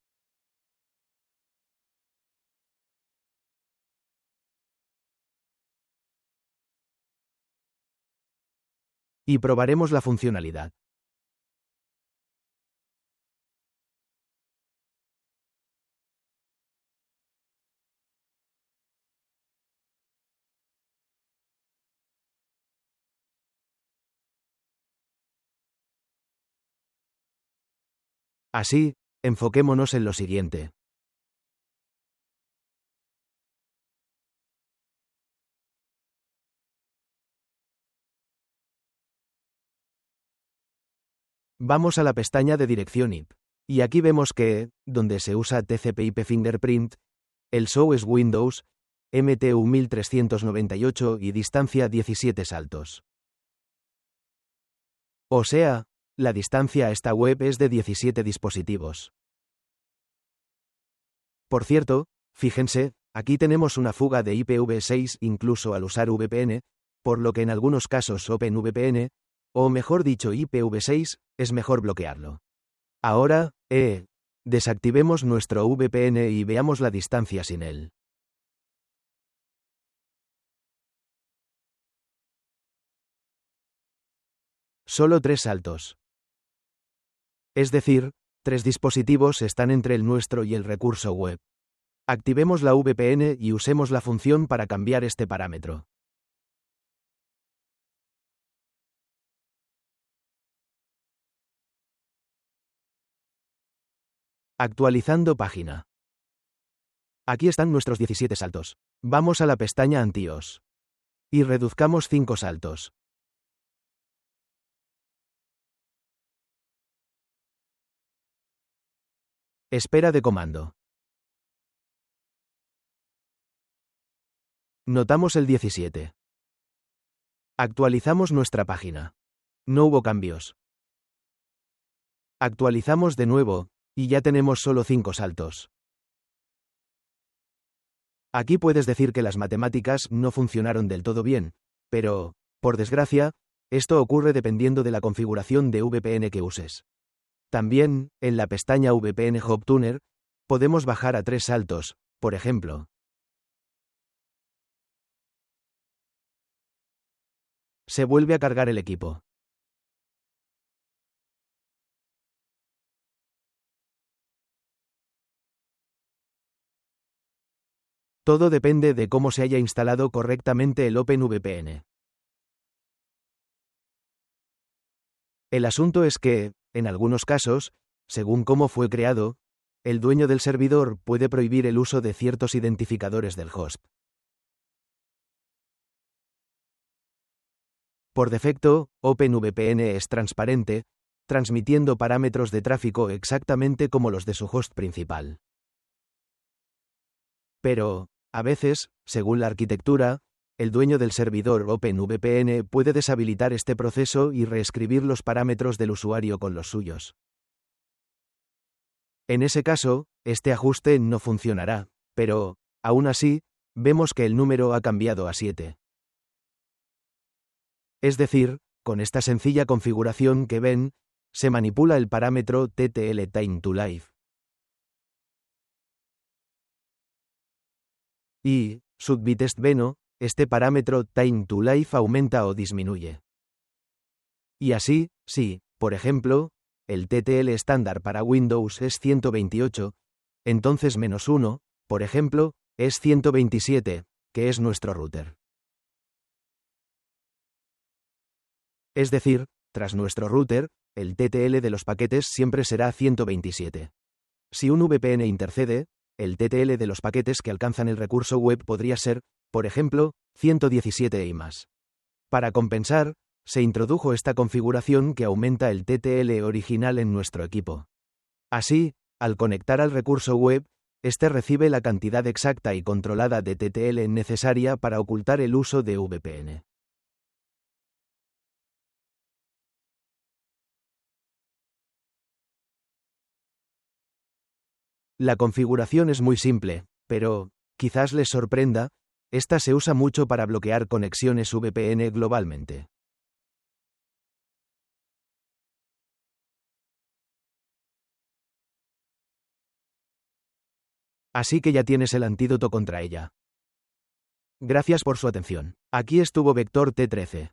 Y probaremos la funcionalidad. Así, enfoquémonos en lo siguiente. Vamos a la pestaña de dirección IP. Y aquí vemos que, donde se usa TCP/IP Fingerprint, el show es Windows, MTU 1398 y distancia 17 saltos. O sea, la distancia a esta web es de 17 dispositivos. Por cierto, fíjense, aquí tenemos una fuga de IPv6 incluso al usar VPN, por lo que en algunos casos OpenVPN, o mejor dicho IPv6, es mejor bloquearlo. Ahora, desactivemos nuestro VPN y veamos la distancia sin él. Solo 3 saltos. Es decir, 3 dispositivos están entre el nuestro y el recurso web. Activemos la VPN y usemos la función para cambiar este parámetro. Actualizando página. Aquí están nuestros 17 saltos. Vamos a la pestaña Anti-OS. Y reduzcamos 5 saltos. Espera de comando. Notamos el 17. Actualizamos nuestra página. No hubo cambios. Actualizamos de nuevo, y ya tenemos solo 5 saltos. Aquí puedes decir que las matemáticas no funcionaron del todo bien, pero, por desgracia, esto ocurre dependiendo de la configuración de VPN que uses. También, en la pestaña VPN Hop Tuner, podemos bajar a 3 saltos, por ejemplo. Se vuelve a cargar el equipo. Todo depende de cómo se haya instalado correctamente el OpenVPN. El asunto es que, en algunos casos, según cómo fue creado, el dueño del servidor puede prohibir el uso de ciertos identificadores del host. Por defecto, OpenVPN es transparente, transmitiendo parámetros de tráfico exactamente como los de su host principal. Pero, a veces, según la arquitectura, el dueño del servidor OpenVPN puede deshabilitar este proceso y reescribir los parámetros del usuario con los suyos. En ese caso, este ajuste no funcionará, pero, aún así, vemos que el número ha cambiado a 7. Es decir, con esta sencilla configuración que ven, se manipula el parámetro TTL Time to Live. Y, subbitest beno, este parámetro Time to Life aumenta o disminuye. Y así, si, por ejemplo, el TTL estándar para Windows es 128, entonces -1, por ejemplo, es 127, que es nuestro router. Es decir, tras nuestro router, el TTL de los paquetes siempre será 127. Si un VPN intercede, el TTL de los paquetes que alcanzan el recurso web podría ser, por ejemplo, 117 y más. Para compensar, se introdujo esta configuración que aumenta el TTL original en nuestro equipo. Así, al conectar al recurso web, este recibe la cantidad exacta y controlada de TTL necesaria para ocultar el uso de VPN. La configuración es muy simple, pero, quizás les sorprenda, esta se usa mucho para bloquear conexiones VPN globalmente. Así que ya tienes el antídoto contra ella. Gracias por su atención. Aquí estuvo Vector T13.